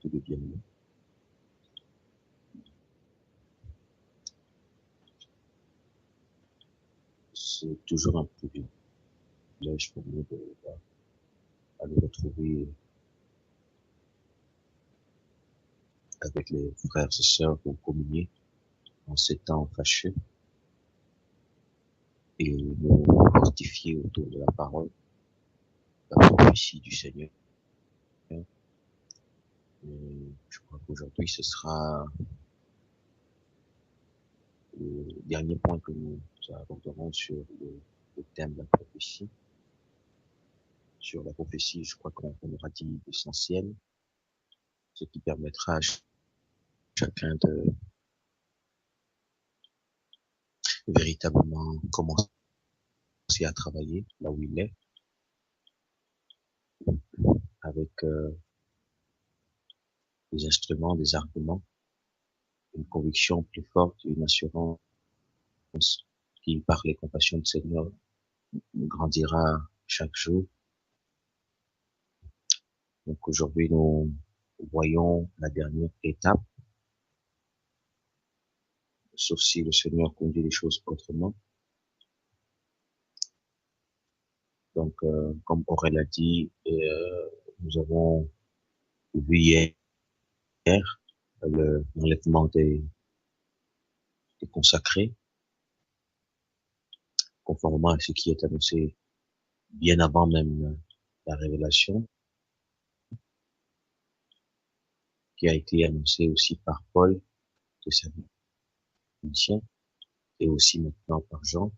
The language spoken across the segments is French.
tout devient mieux. C'est toujours un privilège pour nous de retrouver avec les frères et sœurs pour communier en ces temps fâcheux et nous fortifier autour de la parole, la prophétie du Seigneur. Et je crois qu'aujourd'hui, ce sera le dernier point que nous aborderons sur le thème de la prophétie. Sur la prophétie, je crois qu'on aura dit l'essentiel, ce qui permettra à chacun de véritablement commencer à travailler là où il est, avec des instruments, des arguments, une conviction plus forte, une assurance qui, par les compassions du Seigneur, grandira chaque jour. Donc aujourd'hui, nous voyons la dernière étape, sauf si le Seigneur conduit les choses autrement. Donc, comme Aurèle a dit, nous avons vu hier l'enlèvement des consacrés, conformément à ce qui est annoncé bien avant même la révélation, qui a été annoncé aussi par Paul, de sa mission, et aussi maintenant par Jean.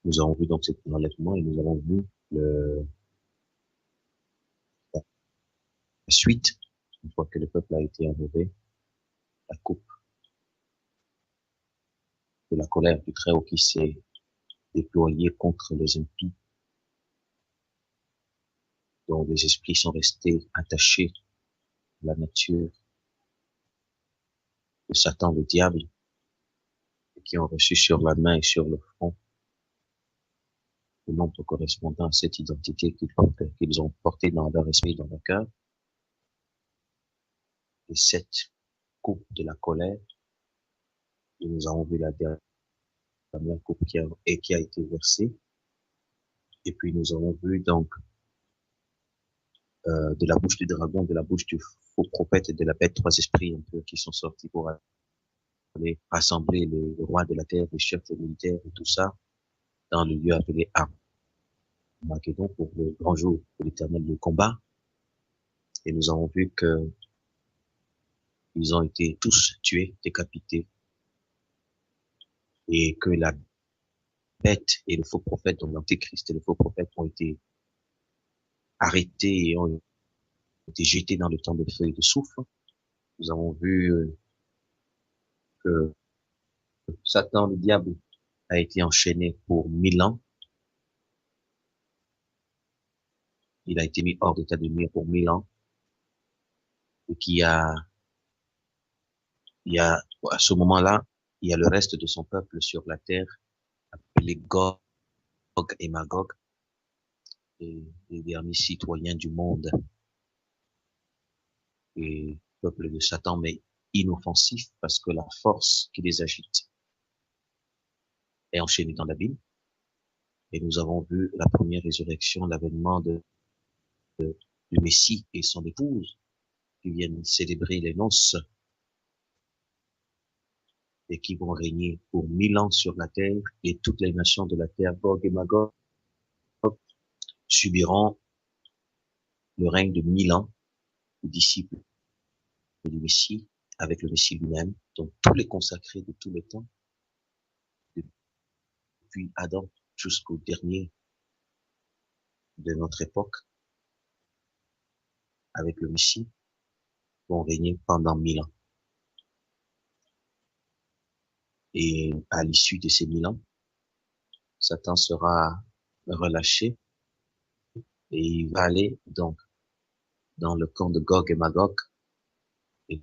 Nous avons vu donc cet enlèvement et nous avons vu la suite, une fois que le peuple a été enlevé, la coupe de la colère du Très-Haut qui s'est déployée contre les impies, dont les esprits sont restés attachés à la nature de Satan, le diable, et qui ont reçu sur la main et sur le front le nombre correspondant à cette identité qu'ils ont portée dans leur esprit, dans leur cœur, et cette coupe de la colère, et nous avons vu la dernière coupe qui a été versée, et puis nous avons vu donc de la bouche du dragon, de la bouche du faux prophète et de la bête, trois esprits un peu qui sont sortis pour aller rassembler les rois de la terre, les chefs militaires et tout ça, dans le lieu appelé Armageddon pour le grand jour de l'éternel du combat. Et nous avons vu que ils ont été tous tués, décapités, et que la bête et le faux prophète, donc l'antéchrist et le faux prophète ont été arrêtés et ont été jetés dans le temps de feu et de soufre. Nous avons vu que Satan, le diable, a été enchaîné pour 1000 ans. Il a été mis hors d'état de nuire pour 1000 ans. Et à ce moment-là, il y a le reste de son peuple sur la terre, appelé Gog et Magog, les derniers citoyens du monde, et peuple de Satan, mais inoffensif, parce que la force qui les agite est enchaînée dans l'abîme. Et nous avons vu la première résurrection, l'avènement du Messie et son épouse, qui viennent célébrer les noces et qui vont régner pour 1000 ans sur la terre, et toutes les nations de la terre, Gog et Magog, subiront le règne de 1000 ans, les disciples du Messie, avec le Messie lui-même. Donc tous les consacrés de tous les temps, depuis Adam jusqu'au dernier de notre époque, avec le Messie, vont régner pendant 1000 ans. Et à l'issue de ces 1000 ans, Satan sera relâché et il va aller donc dans le camp de Gog et Magog, et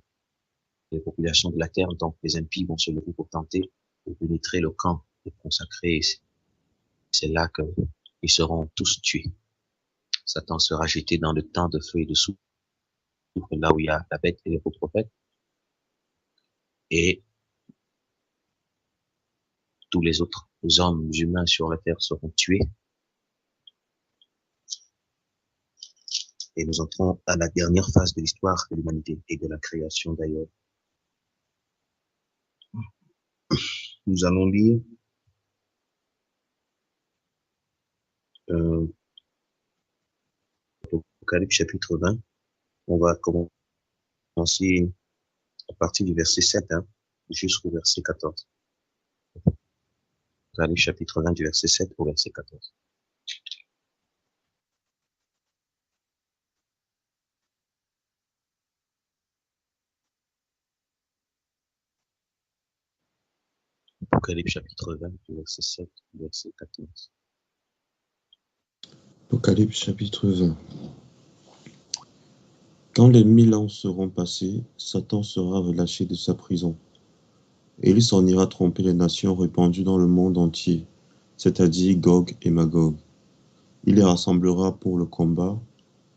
les populations de la terre, donc les impies vont se lever pour tenter de pénétrer le camp des consacrés. C'est là qu'ils seront tous tués. Satan sera jeté dans le temps de feu et de soufre, là où il y a la bête et les faux prophètes, et tous les autres hommes humains sur la terre seront tués. Et nous entrons à la dernière phase de l'histoire de l'humanité et de la création d'ailleurs. Nous allons lire euh, Apocalypse chapitre 20. On va commencer à partir du verset 7 jusqu'au verset 14. Apocalypse chapitre 20 du verset 7 au verset 14. Apocalypse chapitre 20 du verset 7 au verset 14. Apocalypse chapitre 20. Quand les 1000 ans seront passés, Satan sera relâché de sa prison, et il s'en ira tromper les nations répandues dans le monde entier, c'est-à-dire Gog et Magog. Il les rassemblera pour le combat,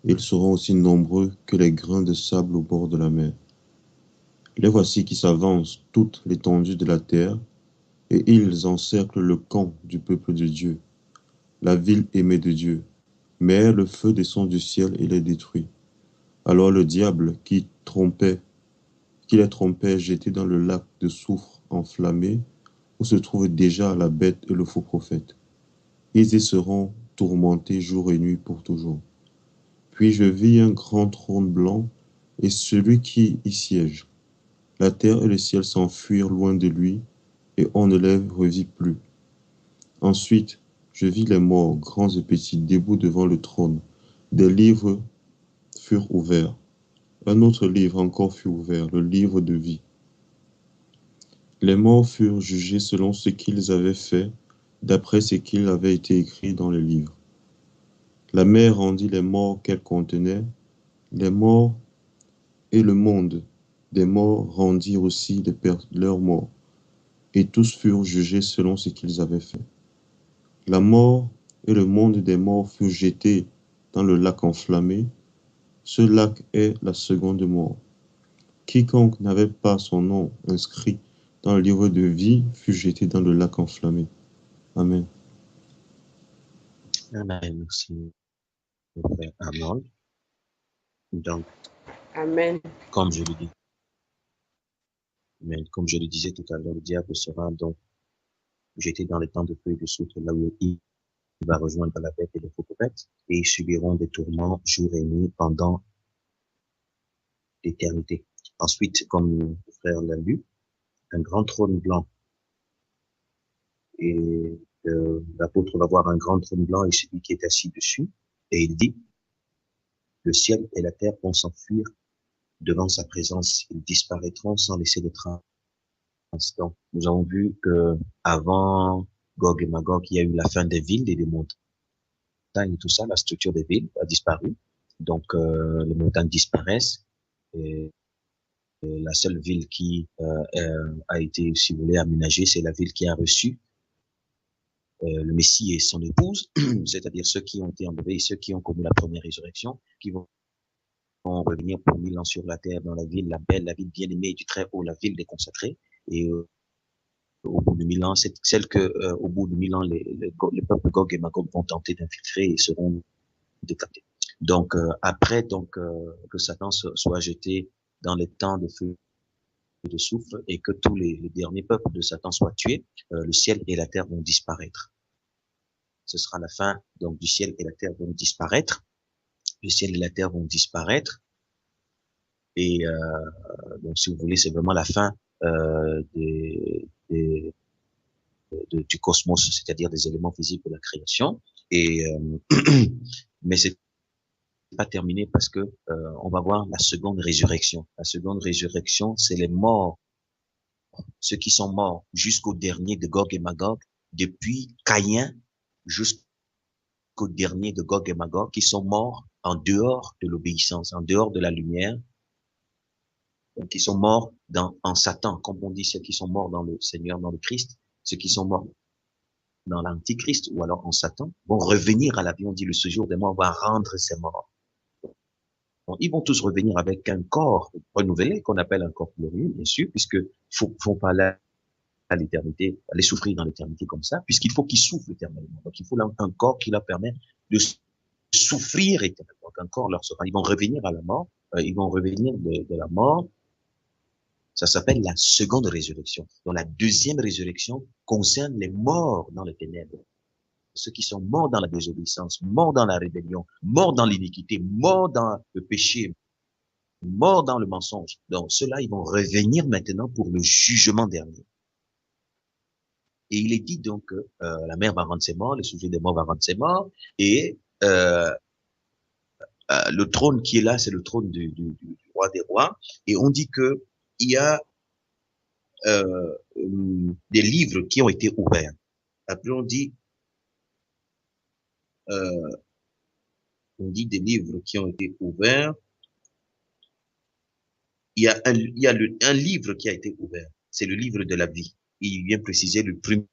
et ils seront aussi nombreux que les grains de sable au bord de la mer. Les voici qui s'avancent toute l'étendue de la terre, et ils encerclent le camp du peuple de Dieu, la ville aimée de Dieu. Mais le feu descend du ciel et les détruit. Alors le diable qui les trompait est jeté dans le lac de soufre enflammé, où se trouvent déjà la bête et le faux prophète. Ils y seront tourmentés jour et nuit pour toujours. Puis je vis un grand trône blanc et celui qui y siège. La terre et le ciel s'enfuirent loin de lui, et on ne les revit plus. Ensuite, je vis les morts, grands et petits, debout devant le trône. Des livres furent ouverts. Un autre livre encore fut ouvert, le livre de vie. Les morts furent jugés selon ce qu'ils avaient fait, d'après ce qu'il avait été écrit dans les livres. La mer rendit les morts qu'elle contenait, les morts et le monde des morts rendirent aussi leurs morts, et tous furent jugés selon ce qu'ils avaient fait. La mort et le monde des morts furent jetés dans le lac enflammé. Ce lac est la seconde mort. Quiconque n'avait pas son nom inscrit dans le livre de vie fut jeté dans le lac enflammé. Amen. Amen. Merci, frère Arnold. Donc, Amen. comme je le disais tout à l'heure, le diable sera donc jeté dans les temps de feu et de soufre, là où il va rejoindre la bête et le faux prophète, et ils subiront des tourments jour et nuit pendant l'éternité. Ensuite, comme le frère l'a lu, un grand trône blanc, et l'apôtre va voir un grand trône blanc et celui qui est assis dessus, et il dit, le ciel et la terre vont s'enfuir devant sa présence, ils disparaîtront sans laisser de traces. Donc, nous avons vu que avant Gog et Magog, il y a eu la fin des villes et des montagnes et tout ça, la structure des villes a disparu. Donc, les montagnes disparaissent. Et la seule ville qui a été, si vous voulez, aménagée, c'est la ville qui a reçu le Messie et son épouse, c'est-à-dire ceux qui ont été enlevés et ceux qui ont connu la première résurrection, qui vont revenir pour 1000 ans sur la terre dans la ville, la belle, la ville bien-aimée du Très-Haut, la ville des consacrés. Et au bout de 1000 ans, c'est celle que, au bout de 1000 ans, les peuples Gog et Magog vont tenter d'infiltrer et seront décaptés. Donc, après que Satan soit jeté dans les temps de feu et de soufre et que tous les derniers peuples de Satan soient tués, le ciel et la terre vont disparaître. Ce sera la fin, donc du ciel et la terre vont disparaître. Le ciel et la terre vont disparaître. Et donc, si vous voulez, c'est vraiment la fin du cosmos, c'est-à-dire des éléments physiques de la création. Et mais c'est pas terminé parce que on va voir la seconde résurrection. La seconde résurrection, c'est les morts, ceux qui sont morts jusqu'au dernier de Gog et Magog, depuis Caïn jusqu'au dernier de Gog et Magog, qui sont morts en dehors de l'obéissance, en dehors de la lumière, donc qui sont morts en Satan, comme on dit, ceux qui sont morts dans le Seigneur, dans le Christ, ceux qui sont morts dans l'Antichrist ou alors en Satan, vont revenir à la vie. On dit le séjour des morts va rendre ses morts. Donc, ils vont tous revenir avec un corps renouvelé, qu'on appelle un corps glorieux, bien sûr, puisque faut pas aller à l'éternité, aller souffrir dans l'éternité comme ça, puisqu'il faut qu'ils souffrent éternellement. Donc, il faut un corps qui leur permet de souffrir éternellement. Donc, un corps leur sera, ils vont revenir à la mort, ils vont revenir de la mort. Ça s'appelle la seconde résurrection. Donc, la deuxième résurrection concerne les morts dans les ténèbres. Ceux qui sont morts dans la désobéissance, morts dans la rébellion, morts dans l'iniquité, morts dans le péché, morts dans le mensonge. Donc, ceux-là, ils vont revenir maintenant pour le jugement dernier. Et il est dit donc que la mer va rendre ses morts, le sujet des morts va rendre ses morts, et le trône qui est là, c'est le trône du roi des rois. Et on dit que il y a des livres qui ont été ouverts. Après, euh, on dit des livres qui ont été ouverts. Il y a un livre qui a été ouvert. C'est le livre de la vie. Il vient préciser le premier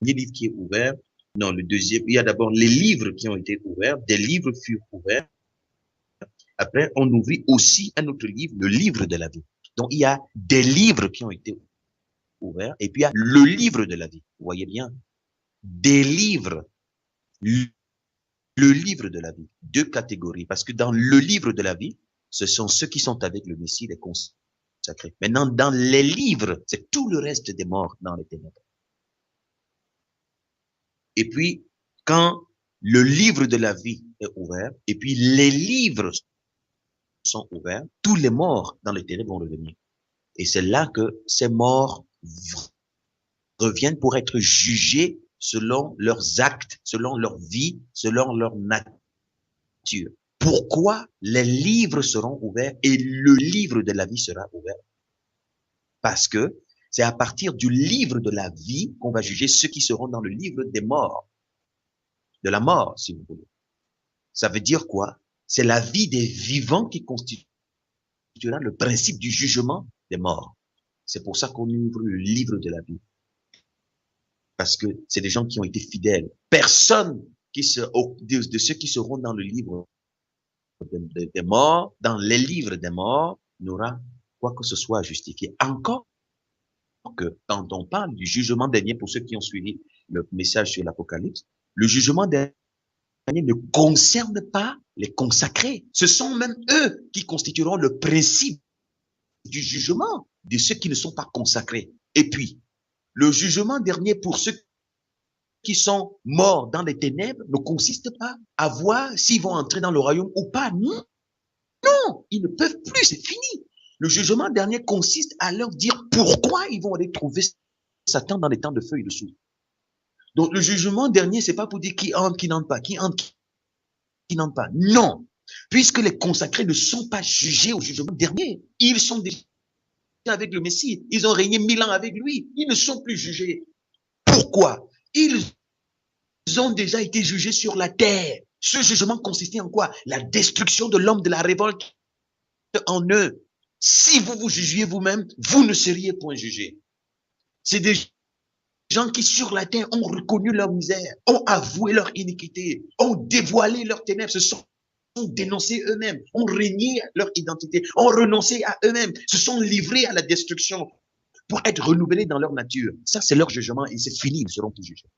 livre qui est ouvert. Non, le deuxième. Il y a d'abord les livres qui ont été ouverts. Des livres furent ouverts. Après, on ouvrit aussi un autre livre, le livre de la vie. Donc, il y a des livres qui ont été ouverts. Et puis, il y a le livre de la vie. Vous voyez bien? Des livres. Le livre de la vie. Deux catégories. Parce que dans le livre de la vie, ce sont ceux qui sont avec le Messie, les consacrés. Maintenant, dans les livres, c'est tout le reste des morts dans les ténèbres. Et puis, quand le livre de la vie est ouvert, et puis les livres sont ouverts, tous les morts dans les ténèbres vont revenir. Et c'est là que ces morts reviennent pour être jugés selon leurs actes, selon leur vie, selon leur nature. Pourquoi les livres seront ouverts et le livre de la vie sera ouvert? Parce que c'est à partir du livre de la vie qu'on va juger ceux qui seront dans le livre des morts, de la mort, si vous voulez. Ça veut dire quoi? C'est la vie des vivants qui constituera le principe du jugement des morts. C'est pour ça qu'on ouvre le livre de la vie. Parce que c'est des gens qui ont été fidèles. Personne de ceux qui seront dans le livre des morts, dans les livres des morts, n'aura quoi que ce soit à justifier. Encore que quand on parle du jugement dernier, pour ceux qui ont suivi le message sur l'Apocalypse, le jugement dernier ne concerne pas les consacrés. Ce sont même eux qui constitueront le principe du jugement de ceux qui ne sont pas consacrés. Et puis, le jugement dernier pour ceux qui sont morts dans les ténèbres ne consiste pas à voir s'ils vont entrer dans le royaume ou pas. Non, non, ils ne peuvent plus, c'est fini. Le jugement dernier consiste à leur dire pourquoi ils vont aller trouver Satan dans les temps de feu et de souffle. Donc, le jugement dernier, c'est pas pour dire qui entre, qui n'entre pas, qui entre, qui n'entre pas. Non. Puisque les consacrés ne sont pas jugés au jugement dernier. Ils sont déjà avec le Messie. Ils ont régné 1000 ans avec lui. Ils ne sont plus jugés. Pourquoi? Ils ont déjà été jugés sur la terre. Ce jugement consistait en quoi? La destruction de l'homme, de la révolte en eux. Si vous vous jugiez vous-même, vous ne seriez point jugés. C'est des gens qui sur la terre ont reconnu leur misère, ont avoué leur iniquité, ont dévoilé leurs ténèbres, se sont dénoncés eux-mêmes, ont régné leur identité, ont renoncé à eux-mêmes, se sont livrés à la destruction pour être renouvelés dans leur nature. Ça, c'est leur jugement et c'est fini, ils seront tous jugés.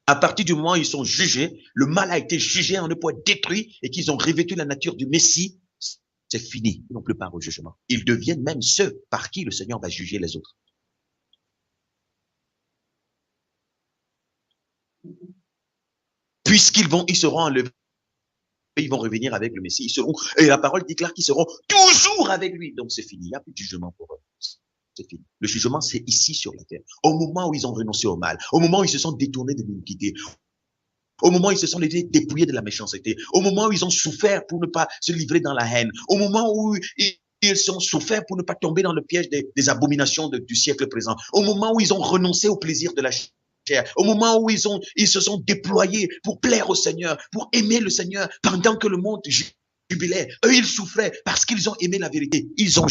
À partir du moment où ils sont jugés, le mal a été jugé, on ne peut être détruit et qu'ils ont revêtu la nature du Messie, c'est fini, ils n'ont plus part au jugement. Ils deviennent même ceux par qui le Seigneur va juger les autres. Ils seront enlevés, ils vont revenir avec le Messie, et la parole déclare qu'ils seront toujours avec lui. Donc c'est fini, il n'y a plus de jugement pour eux. C'est fini. Le jugement, c'est ici sur la terre. Au moment où ils ont renoncé au mal, au moment où ils se sont détournés de l'iniquité, au moment où ils se sont dépouillés de la méchanceté, au moment où ils ont souffert pour ne pas se livrer dans la haine, au moment où ils ont souffert pour ne pas tomber dans le piège des abominations du siècle présent, au moment où ils ont renoncé au plaisir de la chair, au moment où ils se sont déployés pour plaire au Seigneur, pour aimer le Seigneur, pendant que le monde jubilait. Eux, ils souffraient parce qu'ils ont aimé la vérité. Ils ont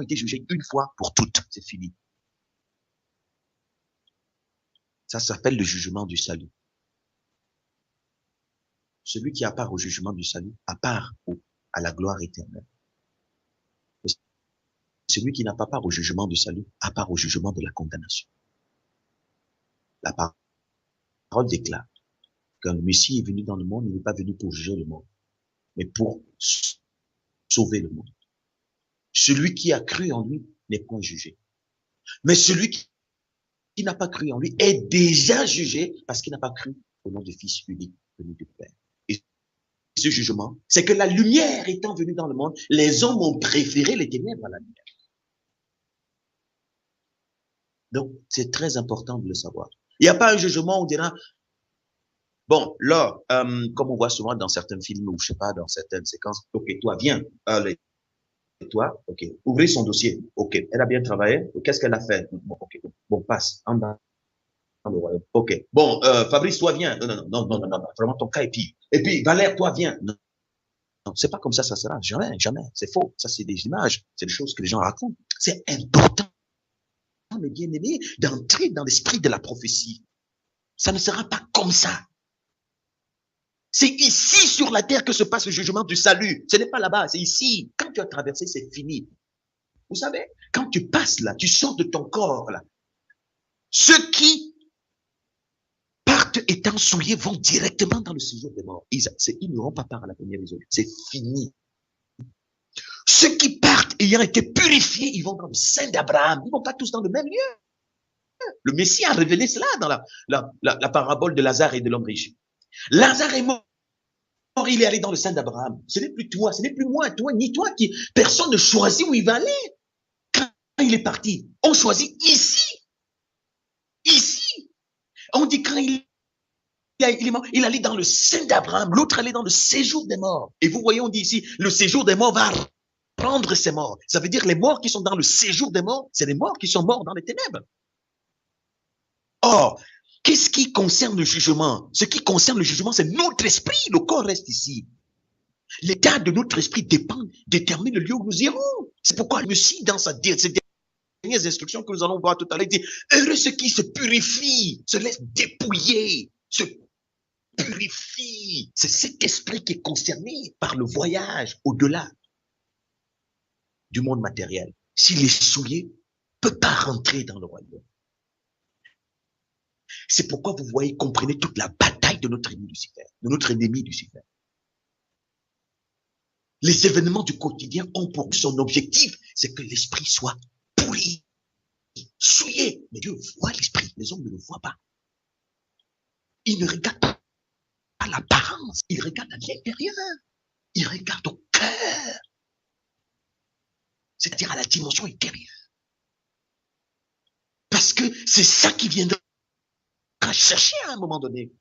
été jugés une fois pour toutes. C'est fini. Ça s'appelle le jugement du salut. Celui qui a part au jugement du salut a part à la gloire éternelle. Et celui qui n'a pas part au jugement du salut a part au jugement de la condamnation. La parole déclare qu'un Messie est venu dans le monde, il n'est pas venu pour juger le monde, mais pour sauver le monde. Celui qui a cru en lui n'est point jugé. Mais celui qui n'a pas cru en lui est déjà jugé parce qu'il n'a pas cru au nom du Fils unique venu du Père. Et ce jugement, c'est que la lumière étant venue dans le monde, les hommes ont préféré les ténèbres à la lumière. Donc, c'est très important de le savoir. Il n'y a pas un jugement où on dira, bon, là, comme on voit souvent dans certains films ou je sais pas, dans certaines séquences, ok, toi, viens, allez, toi, ok, ouvrez son dossier, ok, elle a bien travaillé, qu'est-ce qu'elle a fait? Bon, ok, bon, passe, en bas. Ok. Bon, Fabrice, toi, viens. Non. Vraiment, ton cas est pire. Et puis, Valère, toi, viens. Non, non, c'est pas comme ça sera. Jamais, jamais. C'est faux. Ça, c'est des images. C'est des choses que les gens racontent. C'est important, mes bien-aimés, d'entrer dans l'esprit de la prophétie. Ça ne sera pas comme ça. C'est ici, sur la terre, que se passe le jugement du salut. Ce n'est pas là-bas, c'est ici. Quand tu as traversé, c'est fini. Vous savez, quand tu passes là, tu sors de ton corps là. Ceux qui partent étant souillés vont directement dans le séjour des morts. Ils n'auront pas part à la première résolution. C'est fini. Ceux qui partent ayant été purifiés, ils vont dans le sein d'Abraham. Ils ne vont pas tous dans le même lieu. Le Messie a révélé cela dans la parabole de Lazare et de l'homme riche. Lazare est mort, il est allé dans le sein d'Abraham. Ce n'est plus toi, ce n'est plus moi, toi, ni toi qui. Personne ne choisit où il va aller. Quand il est parti, on choisit ici. Ici. On dit quand il est mort, il allait dans le sein d'Abraham, l'autre allait dans le séjour des morts. Et vous voyez, on dit ici, le séjour des morts va prendre ses morts. Ça veut dire les morts qui sont dans le séjour des morts, c'est les morts qui sont morts dans les ténèbres. Or, qu'est-ce qui concerne le jugement? Ce qui concerne le jugement, c'est notre esprit. Le corps reste ici. L'état de notre esprit détermine le lieu où nous irons. C'est pourquoi le Messie, dans ses dernières instructions que nous allons voir tout à l'heure, dit, heureux ceux qui se purifient, se laissent dépouiller, se purifient. C'est cet esprit qui est concerné par le voyage au-delà du monde matériel. S'il est souillé, ne peut pas rentrer dans le royaume. C'est pourquoi vous voyez, comprenez toute la bataille de notre ennemi Lucifer. Les événements du quotidien ont pour son objectif, c'est que l'esprit soit pourri, souillé. Mais Dieu voit l'esprit, les hommes ne le voient pas. Il ne regarde pas à l'apparence, il regarde à l'intérieur, il regarde au cœur, c'est-à-dire à la dimension intérieure. Parce que c'est ça qui viendra chercher à un moment donné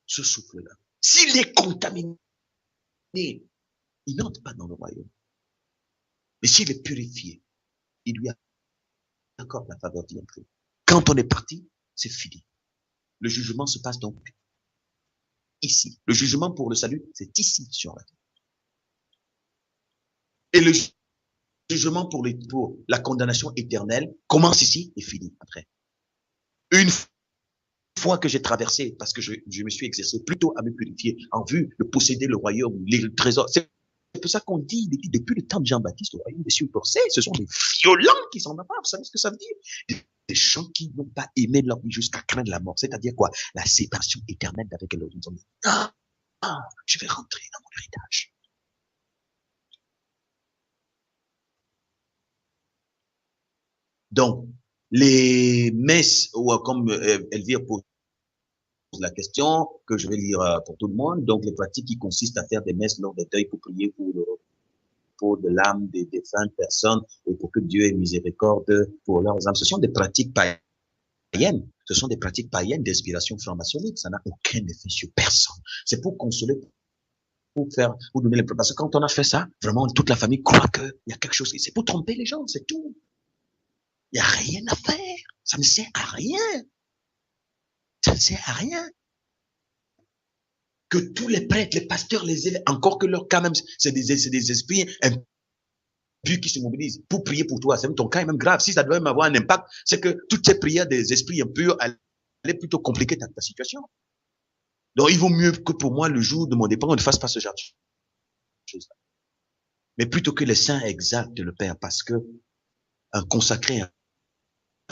ce souffle-là. S'il est contaminé, il n'entre pas dans le royaume. Mais s'il est purifié, il lui accorde la faveur d'y entrer. Quand on est parti, c'est fini. Le jugement se passe donc ici. Le jugement pour le salut, c'est ici sur la terre. Et le jugement pour la condamnation éternelle commence ici et finit après. Une fois que j'ai traversé, parce que je me suis exercé plutôt à me purifier en vue de posséder le royaume, les trésors. C'est pour ça qu'on dit, depuis le temps de Jean-Baptiste, le royaume des cieux forcés, ce sont des violents qui s'en emparent. Vous savez ce que ça veut dire? Des gens qui n'ont pas aimé leur vie jusqu'à craindre la mort. C'est-à-dire quoi? La séparation éternelle d'avec l'horizon. Ils ont dit, je vais rentrer dans mon héritage. Donc, les messes, ou comme Elvire pose la question, que je vais lire pour tout le monde, donc les pratiques qui consistent à faire des messes lors des deuils pour prier pour le repos de l'âme des défuntes personnes et pour que Dieu ait miséricorde pour leurs âmes. Ce sont des pratiques païennes. Ce sont des pratiques païennes d'inspiration franc-maçonnique. Ça n'a aucun effet sur personne. C'est pour consoler, pour donner les preuves. Parce que quand on a fait ça, vraiment, toute la famille croit qu'il y a quelque chose. C'est pour tromper les gens, c'est tout. Il n'y a rien à faire. Ça ne sert à rien. Ça ne sert à rien. Que tous les prêtres, les pasteurs, les élèves, encore que leur cas même, c'est des esprits puis qui se mobilisent pour prier pour toi. C'est ton cas est même grave. Si ça doit même avoir un impact, c'est que toutes ces prières des esprits impurs, elles allaient plutôt compliquer ta situation. Donc, il vaut mieux que pour moi, le jour de mon départ, on ne fasse pas ce genre de choses. Mais plutôt que les saints exaltent le Père, parce que un consacré est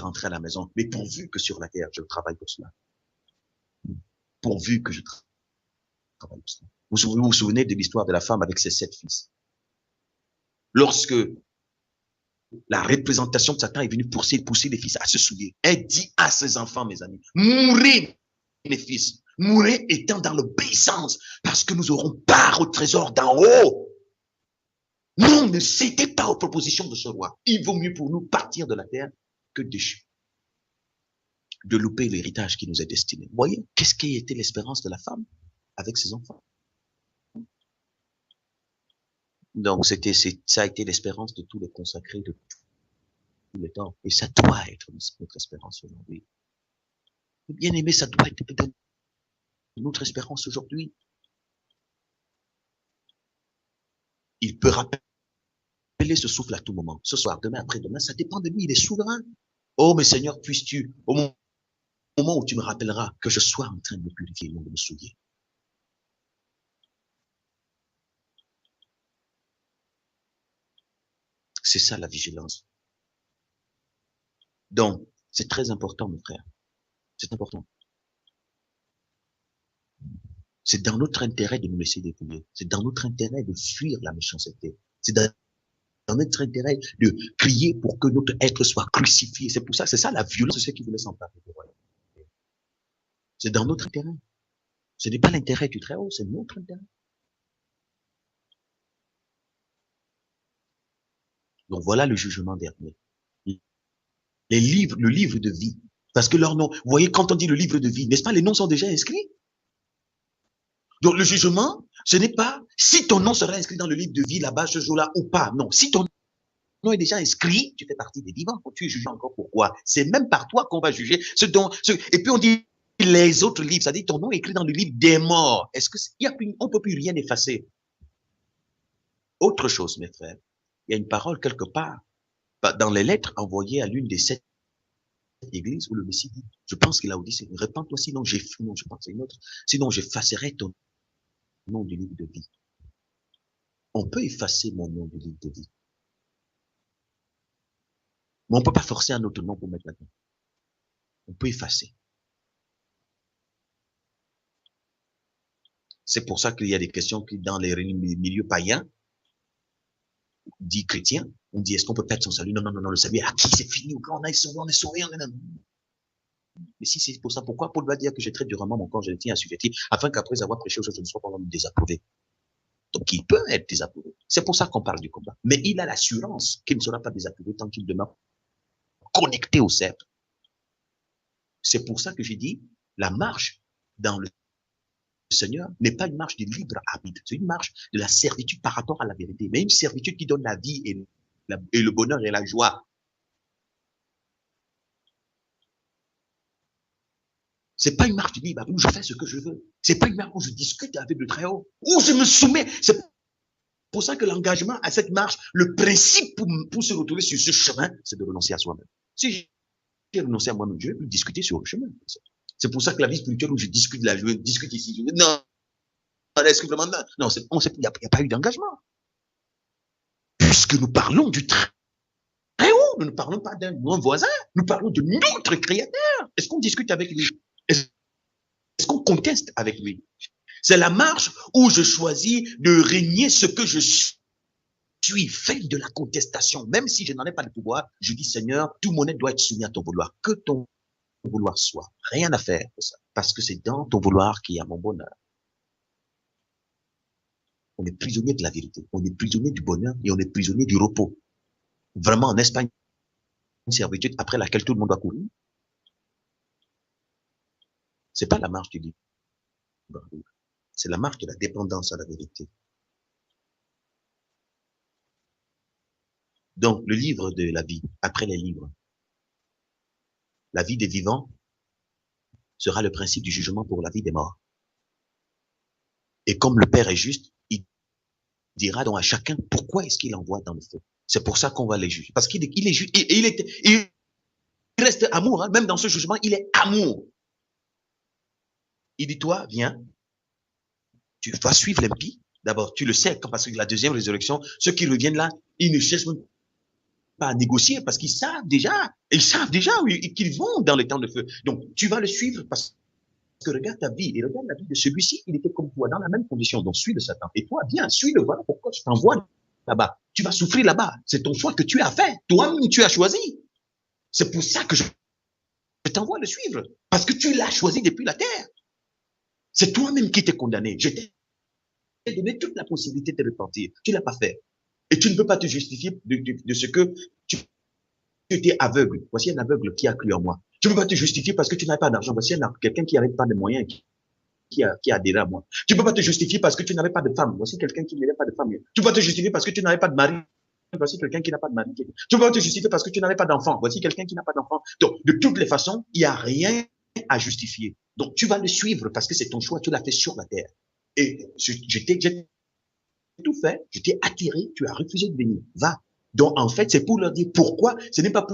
rentré à la maison. Mais pourvu que sur la terre, je travaille pour cela. Pourvu que je travaille pour cela. Vous vous souvenez de l'histoire de la femme avec ses 7 fils. Lorsque la représentation de Satan est venue pousser les fils à se souiller, elle dit à ses enfants, mes amis, mourrez, mes fils, mourrez étant dans l'obéissance, parce que nous aurons part au trésor d'en haut. Non, ne cédez pas aux propositions de ce roi. Il vaut mieux pour nous partir de la terre que de louper l'héritage qui nous est destiné. Vous voyez, qu'est-ce qui était l'espérance de la femme avec ses enfants? Donc, ça a été l'espérance de tous les consacrés de tout le temps. Et ça doit être notre espérance aujourd'hui. Bien aimé, ça doit être notre espérance aujourd'hui. Il peut rappeler ce souffle à tout moment. Ce soir, demain, après-demain, ça dépend de lui. Il est souverain. Oh, mais Seigneur, puisses-tu, au moment où tu me rappelleras que je sois en train de me purifier, non de me souiller. C'est ça la vigilance. Donc, c'est très important, mon frère. C'est important. C'est dans notre intérêt de nous laisser dépouiller. C'est dans notre intérêt de fuir la méchanceté. C'est dans notre intérêt de crier pour que notre être soit crucifié. C'est ça la violence de ceux qui voulaient s'emparer. C'est dans notre intérêt. Ce n'est pas l'intérêt du Très-Haut, c'est notre intérêt. Donc voilà le jugement dernier. Le livre de vie. Parce que leur nom, vous voyez, quand on dit le livre de vie, n'est-ce pas, les noms sont déjà inscrits? Donc le jugement, ce n'est pas si ton nom sera inscrit dans le livre de vie là-bas ce jour-là ou pas. Non, si ton nom est déjà inscrit, tu fais partie des vivants. Tu es jugé encore pourquoi? C'est même par toi qu'on va juger. Et puis on dit les autres livres, c'est-à-dire ton nom est écrit dans le livre des morts. Est-ce que on peut plus rien effacer? Autre chose, mes frères, il y a une parole quelque part dans les lettres envoyées à l'une des 7 églises où le Messie dit, je pense qu'il a dit, répands-toi, sinon je pense c'est une autre, sinon j'effacerai ton nom du livre de vie. On peut effacer mon nom du livre de vie. Mais on ne peut pas forcer un autre nom pour mettre là-dedans. On peut effacer. C'est pour ça qu'il y a des questions qui, dans les milieux païens, dit chrétiens, on dit, est-ce qu'on peut perdre son salut? Non, non, non, non, le salut est acquis, c'est fini, on est sauvé, Mais si c'est pour ça, pourquoi Paul va dire que j'ai très durement mon corps, je le tiens assujetti, afin qu'après avoir prêché aux choses, je ne sois pas désapprouvé. Donc, il peut être désapprouvé. C'est pour ça qu'on parle du combat. Mais il a l'assurance qu'il ne sera pas désapprouvé tant qu'il demeure connecté au cercle. C'est pour ça que j'ai dit, la marche dans le Seigneur n'est pas une marche de libre arbitre, c'est une marche de la servitude par rapport à la vérité, mais une servitude qui donne la vie et le bonheur et la joie. C'est pas une marche de libre où je fais ce que je veux. C'est pas une marche où je discute avec le Très-Haut, où je me soumets. C'est pour ça que l'engagement à cette marche, le principe pour se retrouver sur ce chemin, c'est de renoncer à soi-même. Si j'ai renoncé à moi-même, je vais plus discuter sur le chemin. C'est pour ça que la vie spirituelle où je discute là, je discute ici, non, est-ce que vraiment, non, il n'y a pas eu d'engagement. Puisque nous parlons du Très-Haut, nous ne parlons pas d'un voisin, nous parlons de notre Créateur. Est-ce qu'on discute avec lui? Est-ce qu'on conteste avec lui? C'est la marche où je choisis de régner ce que je suis, fait de la contestation. Même si je n'en ai pas le pouvoir, je dis, Seigneur, tout mon être doit être soumis à ton vouloir. Que ton vouloir soit. Rien à faire pour ça. Parce que c'est dans ton vouloir qu'il y a mon bonheur. On est prisonnier de la vérité. On est prisonnier du bonheur et on est prisonnier du repos. Vraiment, en Espagne, une servitude après laquelle tout le monde doit courir. C'est pas la marche du libre. C'est la marche de la dépendance à la vérité. Donc, le livre de la vie, après les livres, la vie des vivants sera le principe du jugement pour la vie des morts. Et comme le Père est juste, il dira donc à chacun pourquoi est-ce qu'il envoie dans le feu. C'est pour ça qu'on va les juger. Parce qu'il est, il reste amour. Hein. Même dans ce jugement, il est amour. Il dit, toi, viens, tu vas suivre l'impie. D'abord, tu le sais, parce que la deuxième résurrection, ceux qui reviennent là, ils ne cherchent même pas à négocier parce qu'ils savent déjà qu'ils vont dans le temps de feu. Donc, tu vas le suivre parce que regarde ta vie et regarde la vie de celui-ci, il était comme toi, dans la même condition. Donc, suis le Satan. Et toi, viens, suis-le. Voilà pourquoi je t'envoie là-bas. Tu vas souffrir là-bas. C'est ton choix que tu as fait. Toi-même, tu as choisi. C'est pour ça que je t'envoie le suivre. Parce que tu l'as choisi depuis la terre. C'est toi-même qui t'es condamné. Je t'ai donné toute la possibilité de te repentir. Tu ne l'as pas fait. Et tu ne peux pas te justifier de ce que tu étais aveugle. Voici un aveugle qui a cru en moi. Tu ne peux pas te justifier parce que tu n'avais pas d'argent. Voici quelqu'un qui n'avait pas de moyens, qui a adhéré à moi. Tu ne peux pas te justifier parce que tu n'avais pas de femme. Voici quelqu'un qui n'avait pas de femme. Tu ne peux pas te justifier parce que tu n'avais pas de mari. Voici quelqu'un qui n'a pas de mari. Tu ne peux pas te justifier parce que tu n'avais pas d'enfant. Voici quelqu'un qui n'a pas d'enfant. Donc, de toutes les façons, il n'y a rien à justifier. Donc, tu vas le suivre parce que c'est ton choix. Tu l'as fait sur la terre. Et j'ai tout fait. Je t'ai attiré. Tu as refusé de venir. Va. Donc, en fait, c'est pour leur dire pourquoi. Ce n'est pas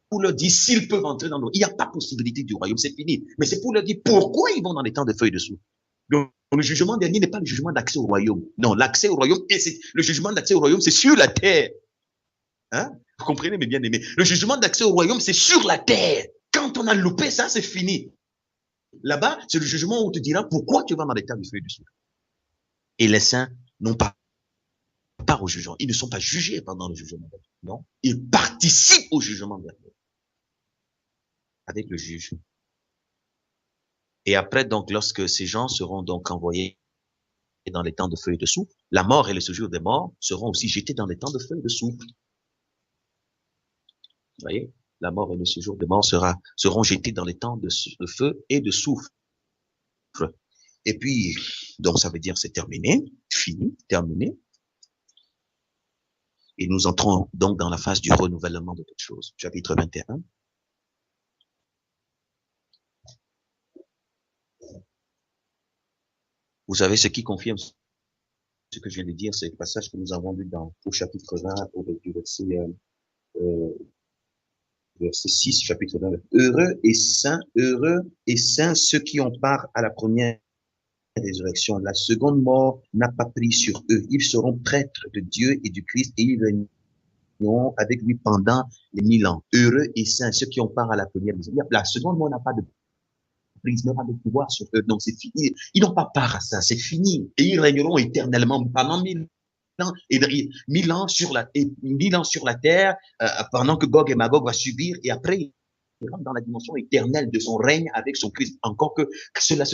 pour leur dire s'ils peuvent entrer dans le royaume. Il n'y a pas possibilité du royaume, c'est fini. Mais c'est pour leur dire pourquoi ils vont dans les temps de feuilles dessous. Donc, le jugement dernier n'est pas le jugement d'accès au royaume. Non, l'accès au royaume, le jugement d'accès au royaume, c'est sur la terre. Hein? Vous comprenez, mes bien-aimés? Le jugement d'accès au royaume, c'est sur la terre. Quand on a loupé ça, c'est fini. Là-bas, c'est le jugement où on te dira pourquoi tu vas dans les temps de feuilles dessous. Et les saints n'ont pas part au jugement. Ils ne sont pas jugés pendant le jugement dernier. Non, ils participent au jugement dernier avec le juge. Et après, donc, lorsque ces gens seront donc envoyés dans les temps de feuilles de souffle, la mort et le séjour des morts seront aussi jetés dans les temps de feuilles de souffle. Vous voyez, la mort et le séjour des morts seront jetés dans les temps de feu et de souffle. Et puis, donc, ça veut dire c'est terminé, fini, terminé. Et nous entrons donc dans la phase du renouvellement de toutes choses. Chapitre 21. Vous savez, ce qui confirme ce que je viens de dire, c'est le passage que nous avons lu au chapitre 20, du verset 6, chapitre 20. Heureux et saints ceux qui ont part à la première résurrection. La seconde mort n'a pas pris sur eux. Ils seront prêtres de Dieu et du Christ et ils régneront avec lui pendant les 1000 ans. Heureux et saints ceux qui ont part à la première résurrection. La seconde mort n'a pas de prise, n'a pas de pouvoir sur eux. Donc c'est fini. Ils n'ont pas part à ça. C'est fini. Et ils régneront éternellement pendant 1000 ans et 1000 ans sur la, et 1000 ans sur la terre, pendant que Gog et Magog va subir, et après, il rentre dans la dimension éternelle de son règne avec son Christ. Encore que ceux-là,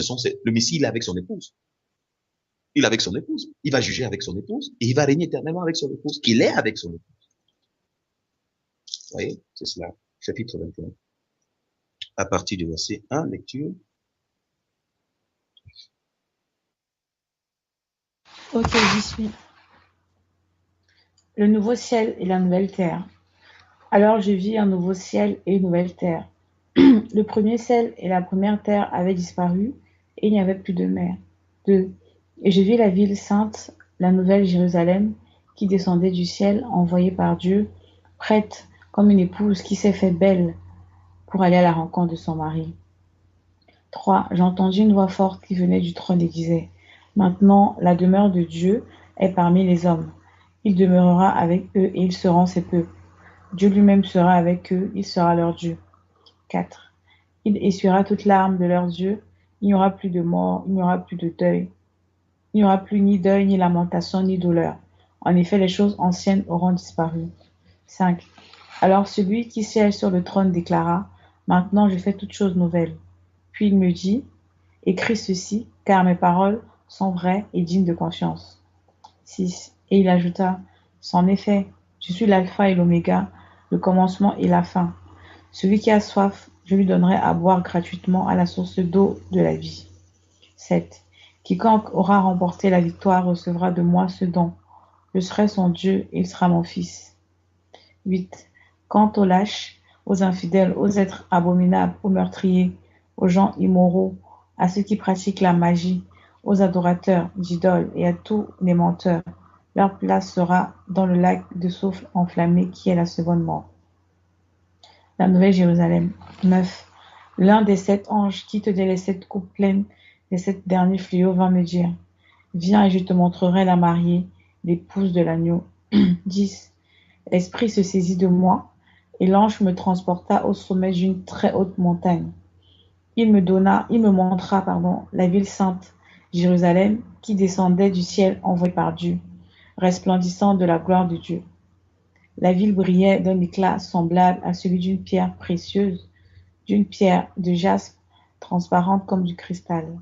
le Messie, il est avec son épouse. Il est avec son épouse. Il va juger avec son épouse, et il va régner éternellement avec son épouse, qu'il est avec son épouse. Vous voyez, c'est cela. Chapitre 21. À partir du verset 1, lecture. Ok, j'y suis. Le nouveau ciel et la nouvelle terre. Alors je vis un nouveau ciel et une nouvelle terre. Le premier ciel et la première terre avaient disparu, et il n'y avait plus de mer. 2. Et je vis la ville sainte, la nouvelle Jérusalem, qui descendait du ciel, envoyée par Dieu, prête comme une épouse qui s'est fait belle pour aller à la rencontre de son mari. 3. J'entendis une voix forte qui venait du trône et disait, maintenant la demeure de Dieu est parmi les hommes. Il demeurera avec eux et ils seront ses peuples. Dieu lui-même sera avec eux, il sera leur Dieu. 4. Il essuiera toute larme de leurs yeux, il n'y aura plus de mort, il n'y aura plus de deuil. Il n'y aura plus ni deuil, ni lamentation, ni douleur. En effet, les choses anciennes auront disparu. 5. Alors celui qui siège sur le trône déclara, maintenant je fais toutes choses nouvelles. Puis il me dit, écris ceci, car mes paroles sont vraies et dignes de confiance. 6. Et il ajouta, c'en est fait, je suis l'alpha et l'oméga, le commencement et la fin. Celui qui a soif, je lui donnerai à boire gratuitement à la source d'eau de la vie. 7. Quiconque aura remporté la victoire recevra de moi ce don. Je serai son Dieu et il sera mon fils. 8. Quant aux lâches, aux infidèles, aux êtres abominables, aux meurtriers, aux gens immoraux, à ceux qui pratiquent la magie, aux adorateurs d'idoles et à tous les menteurs, Leur place sera dans le lac de soufre enflammé qui est la seconde mort. La Nouvelle Jérusalem. 9. L'un des 7 anges qui tenait les 7 coupes pleines des 7 derniers fléaux vint me dire, viens et je te montrerai la mariée, l'épouse de l'agneau. 10. L'Esprit se saisit de moi, et l'ange me transporta au sommet d'une très haute montagne. Il me montra, la ville sainte, Jérusalem, qui descendait du ciel envoyée par Dieu, resplendissant de la gloire de Dieu. La ville brillait d'un éclat semblable à celui d'une pierre précieuse, d'une pierre de jaspe, transparente comme du cristal.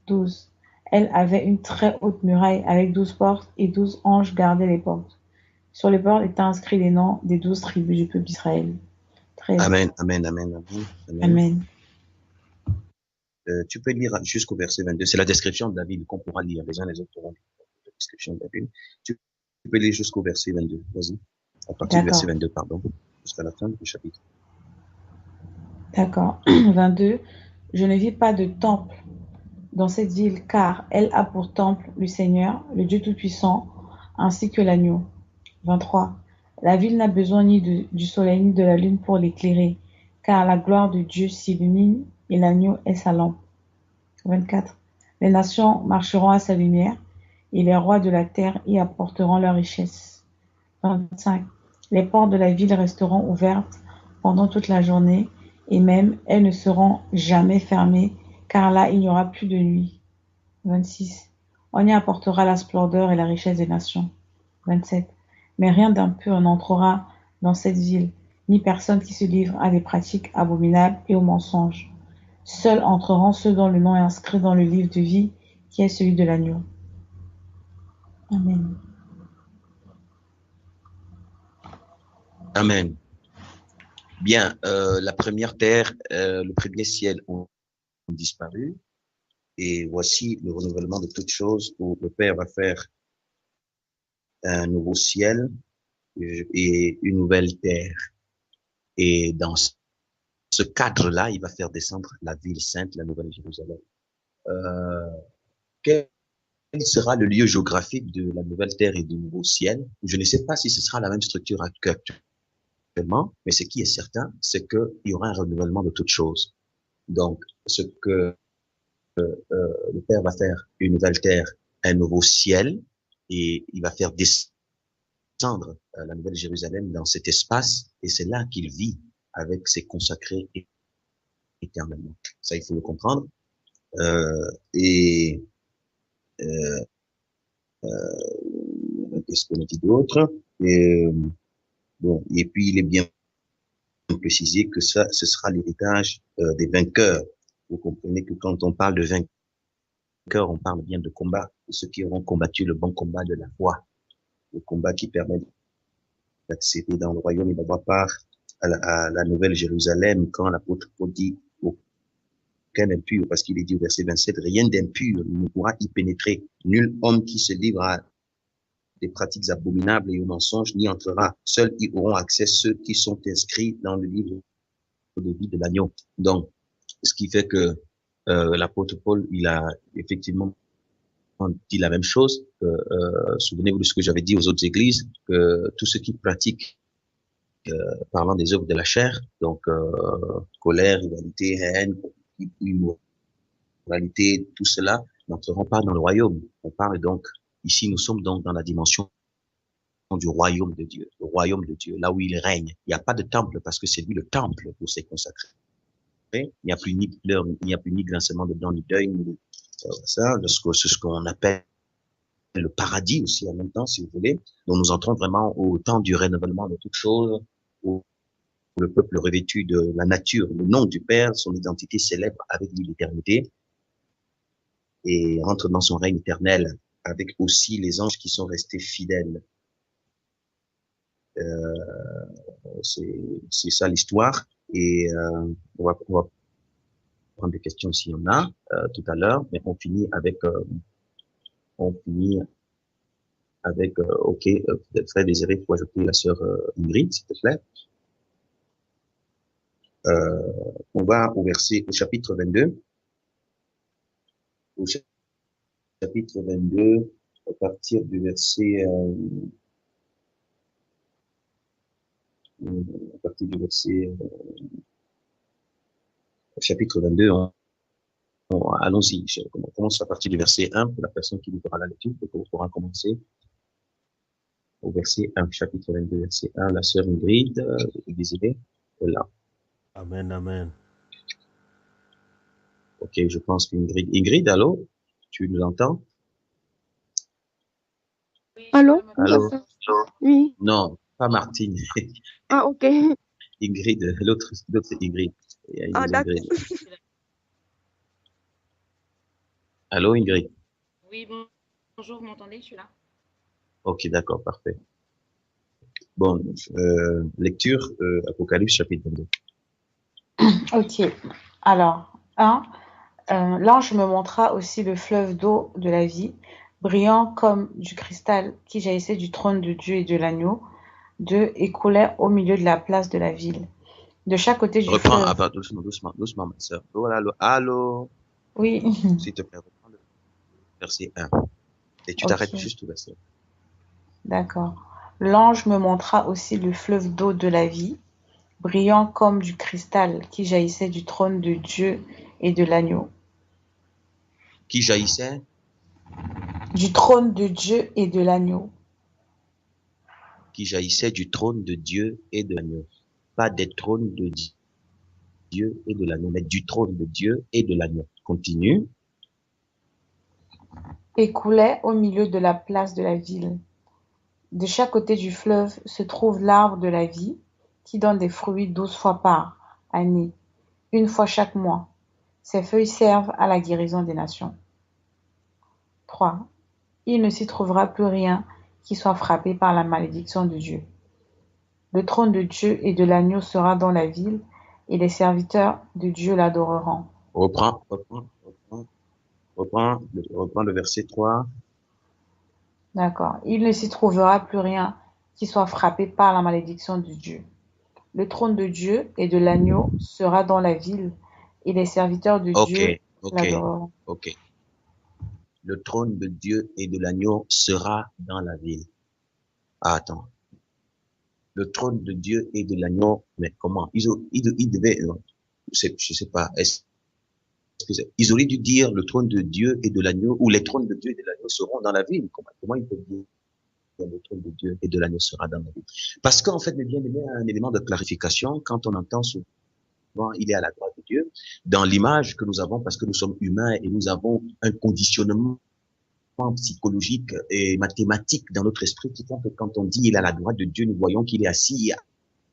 12. Elle avait une très haute muraille avec 12 portes et 12 anges gardaient les portes. Sur les portes étaient inscrits les noms des 12 tribus du peuple d'Israël. 13. Amen, amen, amen, amen, amen. Amen. Tu peux lire jusqu'au verset 22. C'est la description de la ville qu'on pourra lire. Les uns les autres pourront lire la description de la ville. Tu peux lire jusqu'au verset 22. Vas-y. À partir du verset D'accord. 22, pardon. Jusqu'à la fin du chapitre. D'accord. 22. Je ne vis pas de temple dans cette ville, car elle a pour temple le Seigneur, le Dieu Tout-Puissant, ainsi que l'agneau. 23. La ville n'a besoin ni du soleil ni de la lune pour l'éclairer, car la gloire de Dieu s'illumine et l'agneau est sa lampe. 24. Les nations marcheront à sa lumière, et les rois de la terre y apporteront leur richesse. 25. Les portes de la ville resteront ouvertes pendant toute la journée, et même elles ne seront jamais fermées, car là il n'y aura plus de nuit. 26. On y apportera la splendeur et la richesse des nations. 27. Mais rien d'impur n'entrera dans cette ville, ni personne qui se livre à des pratiques abominables et aux mensonges. Seuls entreront ceux dont le nom est inscrit dans le livre de vie, qui est celui de l'agneau. Amen. Amen. Bien, la première terre, le premier ciel ont disparu. Et voici le renouvellement de toutes choses où le Père va faire un nouveau ciel et une nouvelle terre. Et dans ce cadre-là, il va faire descendre la ville sainte, la Nouvelle Jérusalem. Quel sera le lieu géographique de la nouvelle terre et du nouveau ciel? Je ne sais pas si ce sera la même structure qu'actuellement, mais ce qui est certain, c'est qu'il y aura un renouvellement de toutes choses. Donc, ce que le Père va faire une nouvelle terre, un nouveau ciel, et il va faire descendre la Nouvelle Jérusalem dans cet espace, et c'est là qu'il vit avec ses consacrés éternellement. Ça, il faut le comprendre. Et euh, qu'est-ce qu'on a dit d'autre? Et, bon, et puis il est bien précisé que ça, ce sera l'héritage des vainqueurs. Vous comprenez que quand on parle de vainqueurs, on parle bien de combat, de ceux qui auront combattu le bon combat de la foi, le combat qui permet d'accéder dans le royaume et d'avoir part à la Nouvelle Jérusalem, quand l'apôtre Paul dit aucun impur, parce qu'il est dit au verset 27, rien d'impur ne pourra y pénétrer. Nul homme qui se livre à des pratiques abominables et aux mensonges n'y entrera. Seuls y auront accès ceux qui sont inscrits dans le livre de vie de l'agneau. Donc, ce qui fait que l'apôtre Paul, il a effectivement dit la même chose. Souvenez-vous de ce que j'avais dit aux autres églises, que tous ceux qui pratiquent, parlant des œuvres de la chair, donc colère, rivalité, haine, immoralité, tout cela n'entreront pas dans le royaume. On parle donc, ici nous sommes donc dans la dimension du royaume de Dieu, le royaume de Dieu, là où il règne. Il n'y a pas de temple parce que c'est lui le temple pour ses consacrés. Il n'y a plus ni pleurs, il n'y a plus ni grincement de dents, ni deuil, ni ça, c'est ce qu'on appelle le paradis aussi en même temps, si vous voulez. Donc nous entrons vraiment au temps du renouvellement de toutes choses, où le peuple revêtu de la nature, le nom du Père, son identité célèbre avec lui l'éternité, et rentre dans son règne éternel avec aussi les anges qui sont restés fidèles. C'est ça l'histoire. Et on va prendre des questions s'il y en a tout à l'heure, mais on finit avec ok, Frère Désiré, il faut ajouter la sœur Ingrid, s'il te plaît. On va au chapitre 22. Au chapitre 22, à partir du verset, à partir du verset, chapitre 22, allons-y. On commence à partir du verset 1 pour la personne qui nous fera la lecture, on pourra commencer au verset 1, chapitre 22, verset 1. La sœur Ingrid, Désirée, est là. Amen, amen. Ok, je pense qu'Ingrid, allô? Tu nous entends? Allô? Allô? Oui. Non, pas Martine. Ah, ok. Ingrid, l'autre Ingrid. Il y a une Ah, autre d'accord. Ingrid. Allô, Ingrid? Oui, bonjour, vous m'entendez? Je suis là. Ok, d'accord, parfait. Bon, lecture, Apocalypse chapitre 22. Ok. Alors, 1. L'ange me montra aussi le fleuve d'eau de la vie, brillant comme du cristal, qui jaillissait du trône de Dieu et de l'agneau. 2. Et coulait au milieu de la place de la ville. De chaque côté du Reprends, fleuve. doucement, ma sœur. Oh, allô, Oui, s'il te plaît, reprends le verset 1. Et tu t'arrêtes ok, juste au verset 1. d'accord. L'ange me montra aussi le fleuve d'eau de la vie, brillant comme du cristal, qui jaillissait du trône de Dieu et de l'agneau. Qui jaillissait? Du trône de Dieu et de l'agneau. Qui jaillissait du trône de Dieu et de l'agneau. Pas des trônes de Dieu et de l'agneau, mais du trône de Dieu et de l'agneau. Continue. Et coulait au milieu de la place de la ville. De chaque côté du fleuve se trouve l'arbre de la vie, qui donne des fruits 12 fois par année, une fois chaque mois. Ses feuilles servent à la guérison des nations. 3. Il ne s'y trouvera plus rien qui soit frappé par la malédiction de Dieu. Le trône de Dieu et de l'agneau sera dans la ville, et les serviteurs de Dieu l'adoreront. Reprends le verset 3. D'accord. Il ne s'y trouvera plus rien qui soit frappé par la malédiction de Dieu. Le trône de Dieu et de l'agneau sera dans la ville, et les serviteurs de Ok, Dieu ok, l'adoreront. ok. Le trône de Dieu et de l'agneau sera dans la ville. Ah, attends. Le trône de Dieu et de l'agneau, mais comment? Ils devaient, je sais pas, ils auraient dû dire le trône de Dieu et de l'agneau, ou les trônes de Dieu et de l'agneau seront dans la ville. Comment ils peuvent dire le trône de Dieu et de l'agneau sera dans la ville? Parce qu'en fait, bien aimé, un élément de clarification, quand on entend souvent il est à la droite de Dieu, dans l'image que nous avons, parce que nous sommes humains et nous avons un conditionnement psychologique et mathématique dans notre esprit qui font que quand on dit il est à la droite de Dieu, nous voyons qu'il est assis.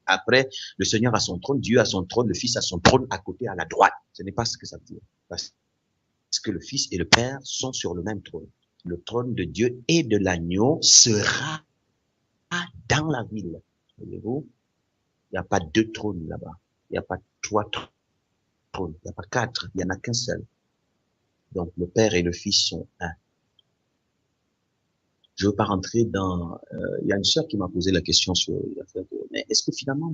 Après, le Seigneur a son trône, Dieu a son trône, le Fils a son trône à côté, à la droite. Ce n'est pas ce que ça veut dire. Parce que le Fils et le Père sont sur le même trône. Le trône de Dieu et de l'agneau sera dans la ville. Voyez-vous? Il n'y a pas deux trônes là-bas. Il n'y a pas trois trônes. Il n'y a pas quatre. Il n'y en a qu'un seul. Donc, le Père et le Fils sont un. Je ne veux pas rentrer dans... il y a une sœur qui m'a posé la question sur l'affaire de... Mais est-ce que finalement,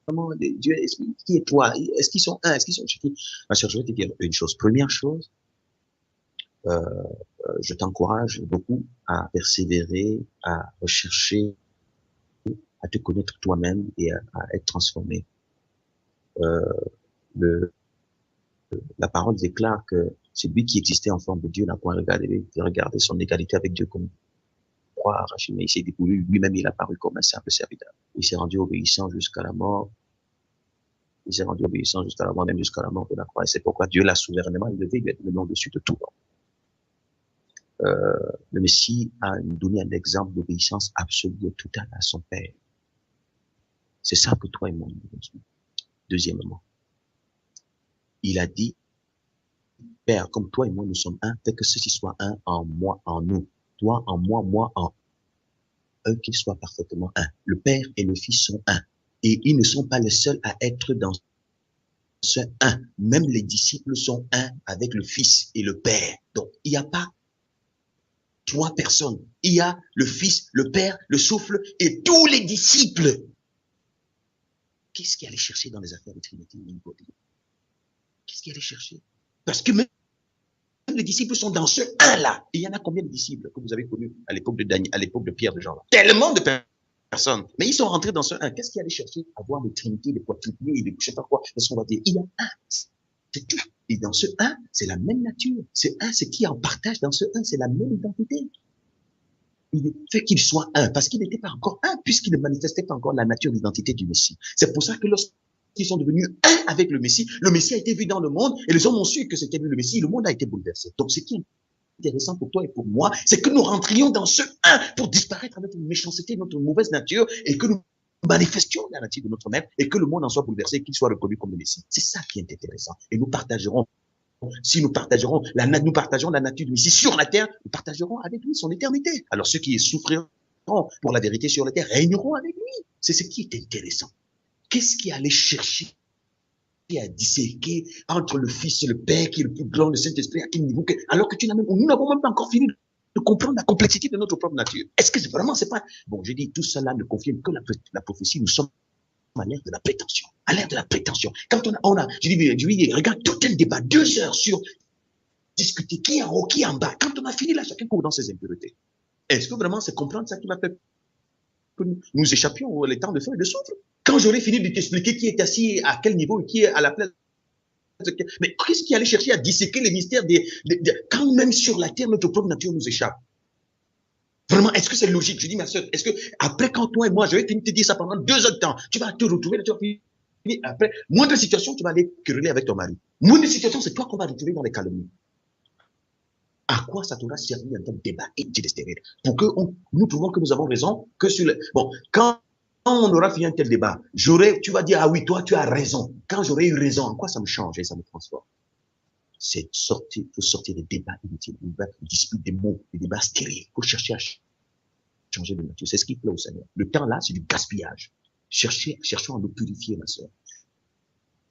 vraiment, Dieu, qui est toi? Est-ce qu'ils sont un? Est-ce qu'ils sont... Ma sœur, je vais te dire une chose. Première chose, je t'encourage beaucoup à persévérer, à rechercher, à te connaître toi-même et à être transformé. Euh, le, la parole déclare que celui qui existait en forme de Dieu n'a point regardé son égalité avec Dieu comme croire, mais il s'est dépouillé lui-même, il a paru comme un simple serviteur. Il s'est rendu obéissant jusqu'à la mort. Il s'est rendu obéissant jusqu'à la mort, même jusqu'à la mort de la croix. Et c'est pourquoi Dieu l'a souverainement élevé, lui le nom dessus de tout nom. Le Messie a donné un exemple d'obéissance absolue totale à son Père. C'est ça que toi et moi nous devons. Deuxièmement, il a dit, Père, comme toi et moi nous sommes un, fais que ceci soit un en moi, en nous. Toi en moi en eux, qu'ils soient parfaitement un. Le Père et le Fils sont un. Et ils ne sont pas les seuls à être dans ce un. Même les disciples sont un avec le Fils et le Père. Donc, il n'y a pas trois personnes. Il y a le Fils, le Père, le souffle et tous les disciples. Qu'est-ce qu'il allait chercher dans les affaires de Trinité? Qu'est-ce qu'il allait chercher? Parce que même les disciples sont dans ce un-là. Et il y en a combien de disciples que vous avez connus à l'époque de Daniel, à l'époque de Pierre, de Jean? Tellement de personnes. Mais ils sont rentrés dans ce un. Qu'est-ce qu'ils allaient chercher? Avoir des trinités, des quadruplés, des je sais pas quoi. Qu'est-ce qu'on va dire? Il y a un. C'est tout. Et dans ce un, c'est la même nature. Ce un, c'est qui en partage dans ce un, c'est la même identité. Il fait qu'il soit un, parce qu'il n'était pas encore un, puisqu'il ne manifestait pas encore la nature d'identité du Messie. C'est pour ça que lorsqu'ils sont devenus un avec le Messie a été vu dans le monde, et les hommes ont su que c'était lui le Messie, le monde a été bouleversé. Donc, ce qui est intéressant pour toi et pour moi, c'est que nous rentrions dans ce un pour disparaître avec notre méchanceté, notre mauvaise nature, et que nous manifestions la nature de notre Maître, et que le monde en soit bouleversé, et qu'il soit reconnu comme le Messie. C'est ça qui est intéressant. Et nous partagerons. Si nous partagerons nous partageons la nature du Messie sur la terre, nous partagerons avec lui son éternité. Alors ceux qui souffriront pour la vérité sur la terre régneront avec lui. C'est ce qui est intéressant. Qu'est-ce qui allait chercher à disséquer entre le Fils et le Père, qui est le plus grand, le Saint-Esprit, à quel niveau, alors que nous n'avons même pas encore fini de comprendre la complexité de notre propre nature. Est-ce que vraiment c'est pas... Bon, j'ai dit, tout cela ne confirme que la prophétie. Nous sommes à l'ère de la prétention. À l'ère de la prétention. Quand je dis, regarde tout un débat, 2 heures sur discuter qui est en haut, qui est en bas. Quand on a fini là, chacun court dans ses impuretés. Est-ce que vraiment c'est comprendre ça qui va faire que nous échappions les temps de feu et de souffle? Quand j'aurai fini de t'expliquer qui est assis à quel niveau et qui est à la place, mais qu'est-ce qui allait chercher à disséquer les mystères quand même sur la terre, notre propre nature nous échappe? Vraiment, est-ce que c'est logique? Je dis, ma soeur, est-ce que après, quand toi et moi, je vais finir de te dire ça pendant 2 heures de temps, tu vas te retrouver, tu vas finir après, moindre situation, tu vas aller quereller avec ton mari. Moindre situation, c'est toi qu'on va retrouver dans les calomnies. À quoi ça t'aura servi en tant que débat et de stérile? Pour que nous trouvons que nous avons raison, que sur le... Bon, quand on aura fini un tel débat, tu vas dire, ah oui, toi, tu as raison. Quand j'aurai eu raison, en quoi ça me change et ça me transforme? C'est sortir, faut sortir des débats inutiles, des disputes, des mots, des débats stériles. Il faut chercher à changer de nature. C'est ce qui plaît au Seigneur. Le temps là, c'est du gaspillage. Cherchons à nous purifier, ma soeur.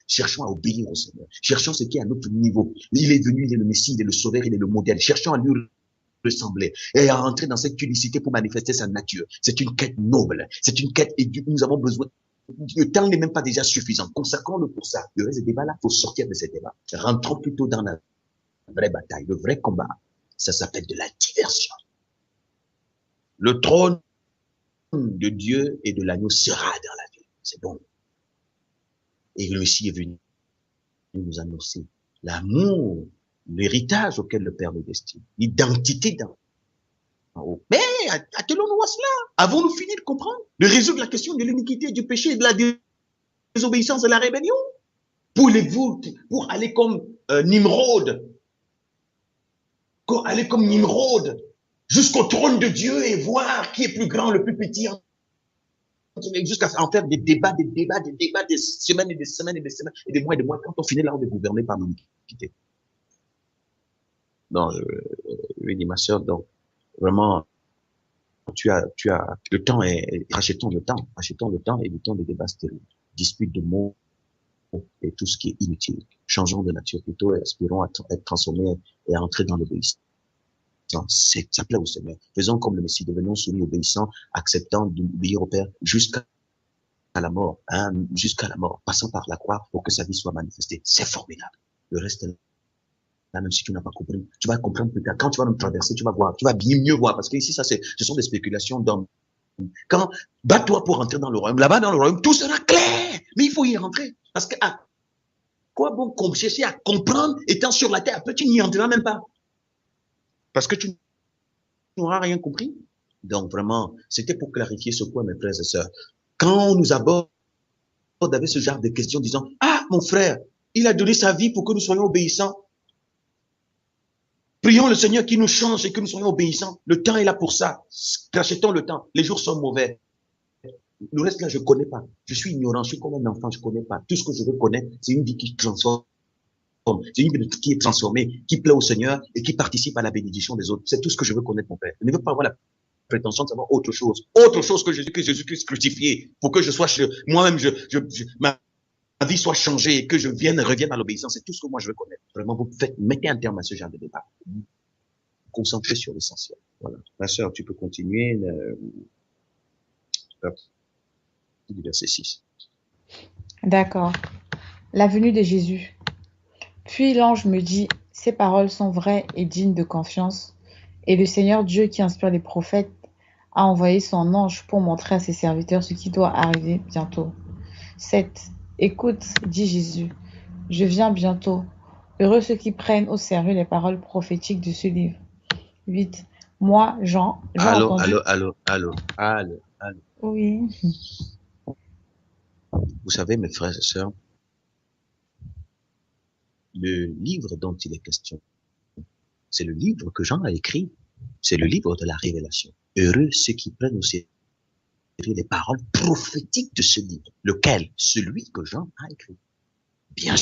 Cherchons à obéir au Seigneur. Cherchons ce qui est à notre niveau. Il est venu, il est le Messie, il est le Sauveur, il est le modèle. Cherchons à lui ressembler et à entrer dans cette unicité pour manifester sa nature. C'est une quête noble. C'est une quête et nous avons besoin. Le temps n'est même pas déjà suffisant. Consacrons-le pour ça. Le reste des débats-là, il faut sortir de ces débats. Rentrons plutôt dans la vraie bataille, le vrai combat. Ça s'appelle de la diversion. Le trône de Dieu et de l'agneau sera dans la vie. C'est bon. Et le Messie est venu nous annoncer l'amour, l'héritage auquel le Père nous destine, l'identité dans haut. Mais attelons-nous à cela. Avons-nous fini de comprendre? De résoudre la question de l'iniquité, du péché, de la désobéissance, de la rébellion? Pour aller comme Nimrod, jusqu'au trône de Dieu et voir qui est plus grand, le plus petit, jusqu'à en faire des débats, des semaines et des semaines et des semaines et des mois. Quand on finit là, on est gouverné par l'iniquité. Non, je dis ma soeur, donc vraiment, le temps rachetons le temps, évitons des débats stériles, disputes de mots et tout ce qui est inutile. Changeons de nature plutôt et aspirons à être transformés et à entrer dans l'obéissance. Ça plaît au Seigneur. Faisons comme le Messie, devenons soumis, obéissants, acceptant d'obéir au Père jusqu'à la mort, passant par la croix pour que sa vie soit manifestée. C'est formidable. Le reste là, même si tu n'as pas compris, tu vas comprendre plus tard. Quand tu vas nous traverser, tu vas voir, tu vas bien mieux voir, parce que ici, ce sont des spéculations d'hommes. Quand, bats-toi pour entrer dans le royaume. Là-bas, dans le royaume, tout sera clair. Mais il faut y rentrer. Parce que, quoi bon chercher à comprendre, étant sur la terre, après, tu n'y entreras même pas. Parce que tu n'auras rien compris. Donc, vraiment, c'était pour clarifier ce point, mes frères et sœurs. Quand on nous aborde avec ce genre de questions, disant, ah, mon frère, il a donné sa vie pour que nous soyons obéissants. Prions le Seigneur qui nous change et que nous soyons obéissants. Le temps est là pour ça. Rachetons le temps. Les jours sont mauvais. Le reste là, je ne connais pas. Je suis ignorant, je suis comme un enfant, je ne connais pas. Tout ce que je veux connaître, c'est une vie qui transforme. C'est une vie qui est transformée, qui plaît au Seigneur et qui participe à la bénédiction des autres. C'est tout ce que je veux connaître, mon Père. Je ne veux pas avoir la prétention de savoir autre chose. Autre chose que Jésus-Christ crucifié. Pour que je sois, moi-même, ma vie soit changée et que je revienne à l'obéissance. C'est tout ce que moi je veux connaître. Vraiment, mettez un terme à ce genre de débat. Concentrez sur l'essentiel. Voilà. Ma sœur, tu peux continuer. Du verset 6. D'accord. La venue de Jésus. Puis l'ange me dit, Ces paroles sont vraies et dignes de confiance, et le Seigneur Dieu qui inspire les prophètes a envoyé son ange pour montrer à ses serviteurs ce qui doit arriver bientôt. 7. Écoute, dit Jésus, je viens bientôt. Heureux ceux qui prennent au sérieux les paroles prophétiques de ce livre. 8. Moi, Jean, j'ai Allô, entendu... allô, allô, allô, allô, allô. Oui. Vous savez, mes frères et sœurs, le livre dont il est question, c'est le livre que Jean a écrit. C'est le livre de la révélation. Heureux ceux qui prennent au sérieux les paroles prophétiques de ce livre. Lequel? Celui que Jean a écrit. Bien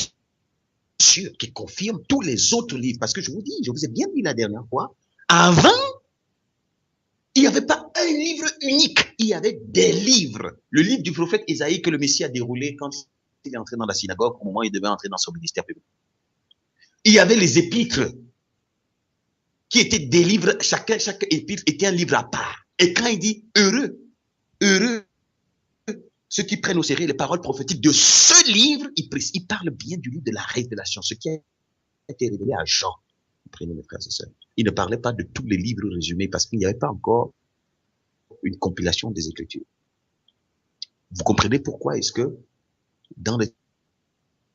sûr, qui confirme tous les autres livres. Parce que je vous dis, je vous ai bien dit la dernière fois, avant, il n'y avait pas un livre unique. Il y avait des livres. Le livre du prophète Isaïe que le Messie a déroulé quand il est entré dans la synagogue, au moment où il devait entrer dans son ministère public. Il y avait les épîtres qui étaient des livres, chaque épître était un livre à part. Et quand il dit heureux, heureux, ceux qui prennent au sérieux les paroles prophétiques de ce livre, il parle bien du livre de la révélation, ce qui a été révélé à Jean. Prenez mes frères et sœurs. Il ne parlait pas de tous les livres résumés parce qu'il n'y avait pas encore une compilation des Écritures. Vous comprenez pourquoi est-ce que dans les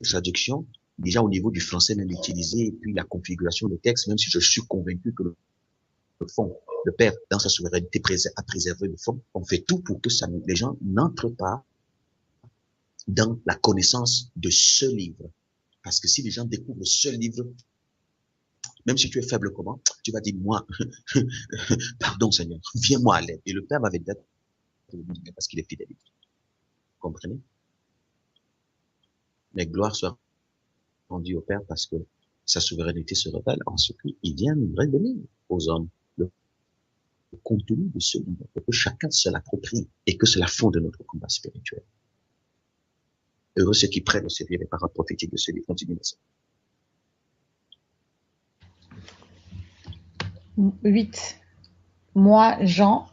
traductions, déjà au niveau du français même utilisé, et puis la configuration des textes, même si je suis convaincu que le fond, le Père, dans sa souveraineté, a préservé le fond, on fait tout pour que les gens n'entrent pas dans la connaissance de ce livre. Parce que si les gens découvrent ce livre, même si tu es faible comment, tu vas dire, moi, pardon Seigneur, viens-moi à l'aide. Et le Père m'avait dit, parce qu'il est fidèle. Vous comprenez? Mais gloire soit rendue au Père parce que sa souveraineté se révèle en ce qu'il vient nous révéler aux hommes le contenu de ce livre, pour que chacun se l'approprie et que cela fonde notre combat spirituel. Heureux ceux qui prennent au sérieux les paroles prophétiques de ce livre. Continue, merci. 8. Moi, Jean,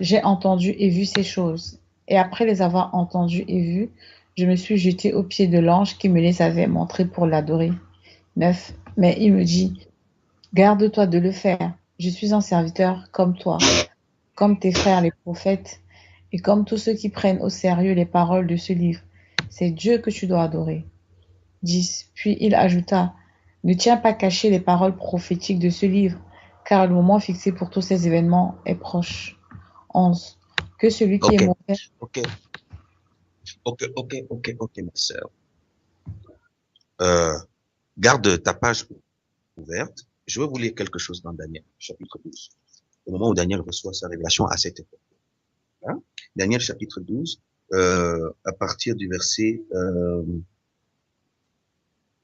j'ai entendu et vu ces choses. Et après les avoir entendues et vues, je me suis jeté aux pieds de l'ange qui me les avait montrées pour l'adorer. 9. Mais il me dit, garde-toi de le faire. Je suis un serviteur comme toi, comme tes frères les prophètes, et comme tous ceux qui prennent au sérieux les paroles de ce livre. C'est Dieu que tu dois adorer. 10. Puis il ajouta, ne tiens pas caché les paroles prophétiques de ce livre, car le moment fixé pour tous ces événements est proche. 11. Que celui qui est Ok, mauvais... ok, ok, ma sœur. Garde ta page ouverte. Je vais vous lire quelque chose dans Daniel, chapitre 12. Au moment où Daniel reçoit sa révélation à cette époque. Hein? Daniel, chapitre 12, à partir du verset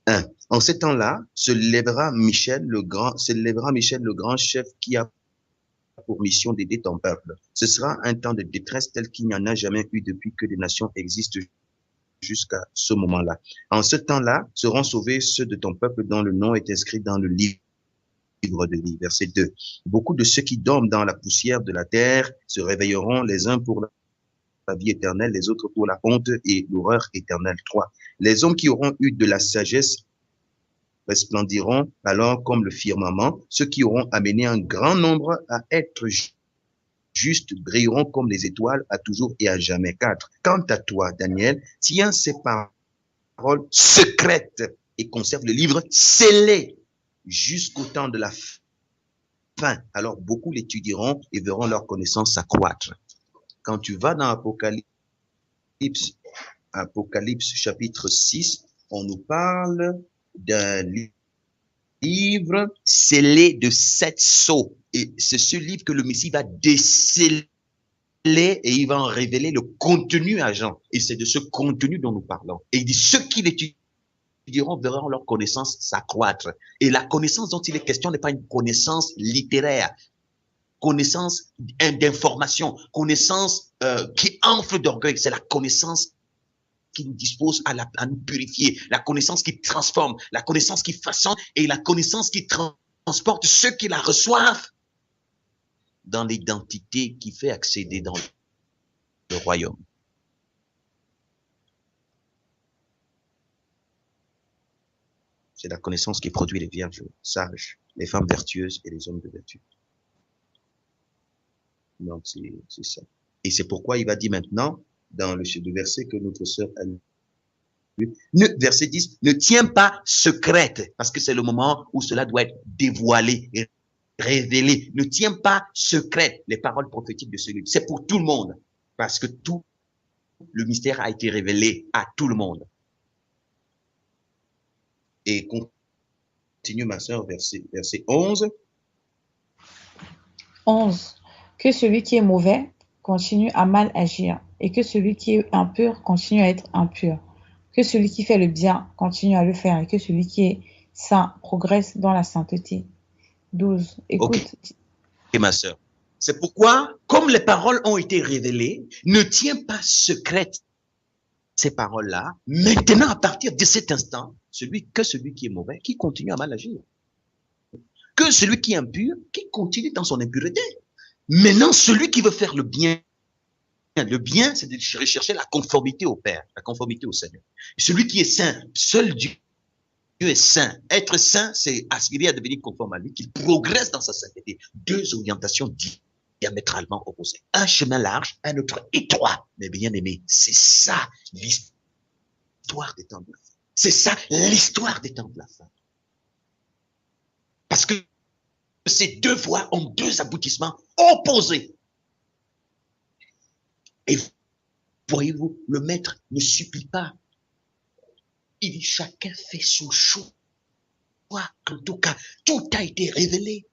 1. En ces temps-là, se lèvera Michel le grand chef qui a pour mission d'aider ton peuple. Ce sera un temps de détresse tel qu'il n'y en a jamais eu depuis que les nations existent jusqu'à ce moment-là. En ce temps-là, seront sauvés ceux de ton peuple dont le nom est inscrit dans le livre de vie. Verset 2. Beaucoup de ceux qui dorment dans la poussière de la terre se réveilleront, les uns pour la vie éternelle, les autres pour la honte et l'horreur éternelle. 3. Les hommes qui auront eu de la sagesse resplendiront alors comme le firmament. Ceux qui auront amené un grand nombre à être justes brilleront comme les étoiles à toujours et à jamais. 4. Quant à toi, Daniel, tiens ces paroles secrètes et conserve le livre scellé jusqu'au temps de la fin. Alors beaucoup l'étudieront et verront leur connaissance s'accroître. Quand tu vas dans Apocalypse chapitre 6, on nous parle d'un livre scellé de 7 sceaux. Et c'est ce livre que le Messie va déceler et il va en révéler le contenu à Jean. Et c'est de ce contenu dont nous parlons. Et il dit, ceux qui l'étudieront verront leur connaissance s'accroître. Et la connaissance dont il est question n'est pas une connaissance littéraire, connaissance d'information, connaissance qui enfle d'orgueil. C'est la connaissance qui nous dispose à nous purifier, la connaissance qui transforme, la connaissance qui façonne et la connaissance qui transporte ceux qui la reçoivent dans l'identité qui fait accéder dans le royaume. C'est la connaissance qui produit les vierges sages, les femmes vertueuses et les hommes de vertu. Donc, c'est ça. Et c'est pourquoi il va dire maintenant, dans le verset que notre sœur a lu, verset 10, ne tiens pas secrète, parce que c'est le moment où cela doit être dévoilé et révélé. Ne tiens pas secrète les paroles prophétiques de ce livre. C'est pour tout le monde, parce que tout le mystère a été révélé à tout le monde. Et continue ma sœur, verset 11. 11. Que celui qui est mauvais continue à mal agir, et que celui qui est impur continue à être impur. Que celui qui fait le bien continue à le faire, et que celui qui est saint progresse dans la sainteté. 12. Écoute. Ok, ma sœur. C'est pourquoi, comme les paroles ont été révélées, ne tiens pas secrète ces paroles-là. Maintenant, à partir de cet instant, celui qui est mauvais, qui continue à mal agir. Que celui qui est impur, qui continue dans son impureté. Maintenant, celui qui veut faire le bien, c'est de rechercher la conformité au Père, la conformité au Seigneur. Celui qui est saint, seul Dieu est saint. Être saint, c'est aspirer à devenir conforme à lui, qu'il progresse dans sa sainteté. Deux orientations diamétralement opposées. Un chemin large, un autre étroit. Mais bien aimé, c'est ça l'histoire des temps de la fin. C'est ça l'histoire des temps de la fin. Parce que ces deux voies ont deux aboutissements opposés. Et voyez-vous, le maître ne supplie pas. Il dit, chacun fait son choix. En tout cas, tout a été révélé.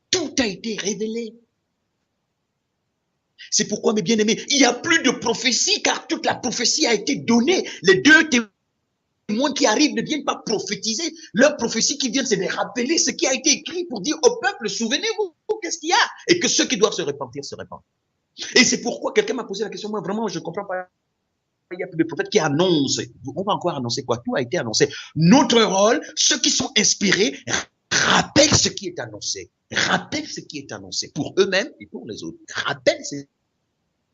Tout a été révélé. C'est pourquoi, mes bien-aimés, il n'y a plus de prophétie, car toute la prophétie a été donnée. Les deux témoins qui arrivent ne viennent pas prophétiser. Leur prophétie qui vient, c'est de rappeler ce qui a été écrit pour dire au peuple, souvenez-vous, qu'est-ce qu'il y a? Et que ceux qui doivent se repentir se repentent. Et c'est pourquoi quelqu'un m'a posé la question, moi vraiment, je ne comprends pas. Il n'y a plus de prophètes qui annoncent. On va encore annoncer quoi? Tout a été annoncé. Notre rôle, ceux qui sont inspirés, rappellent ce qui est annoncé. Rappellent ce qui est annoncé pour eux-mêmes et pour les autres. Rappellent ce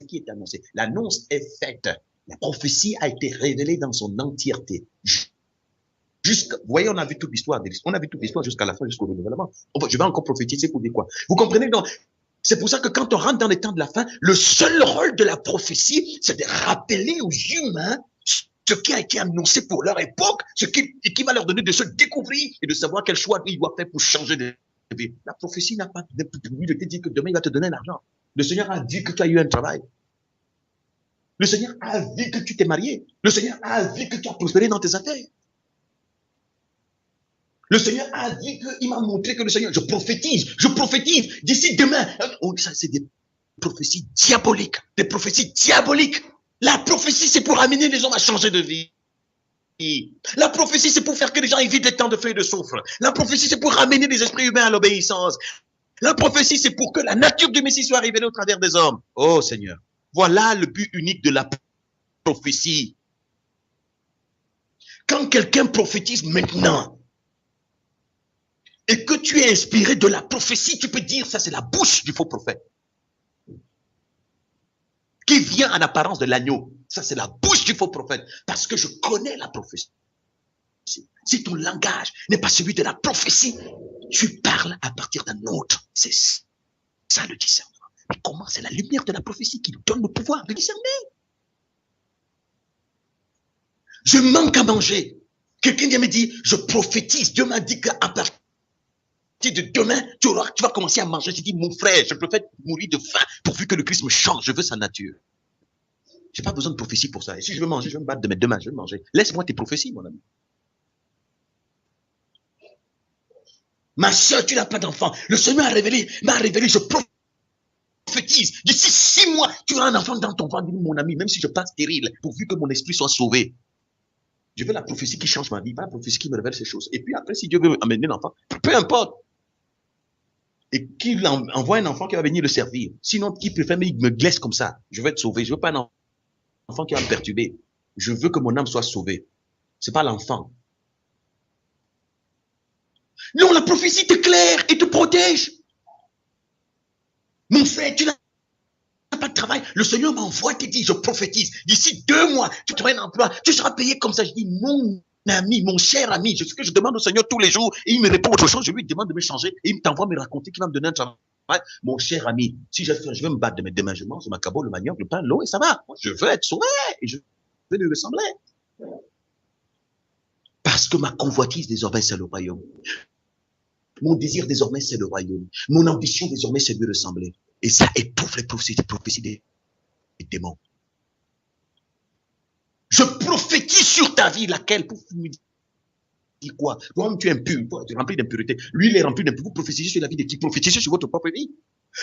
qui est annoncé. L'annonce est faite. La prophétie a été révélée dans son entièreté. Vous voyez, on a vu toute l'histoire. On a vu toute l'histoire jusqu'à la fin, jusqu'au renouvellement. Je vais encore prophétiser pour dire quoi? Vous comprenez donc? C'est pour ça que quand on rentre dans les temps de la fin, le seul rôle de la prophétie, c'est de rappeler aux humains ce qui a été annoncé pour leur époque, et qui va leur donner de se découvrir et de savoir quel choix ils doivent faire pour changer de vie. La prophétie n'a pas de but de te dire que demain il va te donner l'argent. Le Seigneur a dit que tu as eu un travail. Le Seigneur a vu que tu t'es marié. Le Seigneur a vu que tu as prospéré dans tes affaires. Le Seigneur a dit qu'il m'a montré que le Seigneur, je prophétise, d'ici demain. Oh, ça, c'est des prophéties diaboliques, La prophétie, c'est pour amener les hommes à changer de vie. La prophétie, c'est pour faire que les gens évitent les temps de feu et de soufre. La prophétie, c'est pour ramener les esprits humains à l'obéissance. La prophétie, c'est pour que la nature du Messie soit révélée au travers des hommes. Oh Seigneur, voilà le but unique de la prophétie. Quand quelqu'un prophétise maintenant, et que tu es inspiré de la prophétie, tu peux dire, ça c'est la bouche du faux prophète. Qui vient en apparence de l'agneau. Ça c'est la bouche du faux prophète. Parce que je connais la prophétie. Si ton langage n'est pas celui de la prophétie, tu parles à partir d'un autre. C'est ça le discernement. Mais comment? C'est la lumière de la prophétie qui nous donne le pouvoir de discerner. Je manque à manger. Quelqu'un vient me dire, je prophétise. Dieu m'a dit qu'à partir de demain, tu vas commencer à manger. Je dis, mon frère, je préfère mourir de faim pourvu que le Christ me change. Je veux sa nature. Je n'ai pas besoin de prophétie pour ça. Et si je veux manger, je vais me battre demain, je vais manger. Laisse-moi tes prophéties, mon ami. Ma soeur, tu n'as pas d'enfant. Le Seigneur m'a révélé, je prophétise. D'ici 6 mois, tu auras un enfant dans ton ventre, mon ami, même si je passe stérile, pourvu que mon esprit soit sauvé. Je veux la prophétie qui change ma vie, pas la prophétie qui me révèle ces choses. Et puis après, si Dieu veut amener l'enfant, peu importe. Et qu'il envoie un enfant qui va venir le servir. Sinon, qui préfère me laisse comme ça. Je veux être sauvé. Je veux pas un enfant qui va me perturber. Je veux que mon âme soit sauvée. C'est pas l'enfant. Non, la prophétie t'éclaire et te protège. Mon frère, tu n'as pas de travail. Le Seigneur m'envoie, te dit, je prophétise. D'ici 2 mois, tu auras un emploi. Tu seras payé comme ça. Je dis, mon ami, mon cher ami, c'est ce que je demande au Seigneur tous les jours, et il me répond autre chose, je lui demande de me changer, et il t'envoie me raconter qu'il va me donner un travail. Mon cher ami, si je vais me battre demain, je mange ma cabot, le manioc, le pain, l'eau, et ça va. Moi, je veux être sauvé, et je veux lui ressembler. Parce que ma convoitise désormais, c'est le royaume. Mon désir désormais, c'est le royaume. Mon ambition désormais, c'est de lui ressembler. Et ça étouffe les prophéties des démons. Je prophétise sur ta vie, laquelle pour me dire quoi? Toi, tu es impur, toi, tu es rempli d'impureté. Lui, il est rempli d'impureté. Vous prophétisez sur la vie de qui? Prophétisez sur votre propre vie.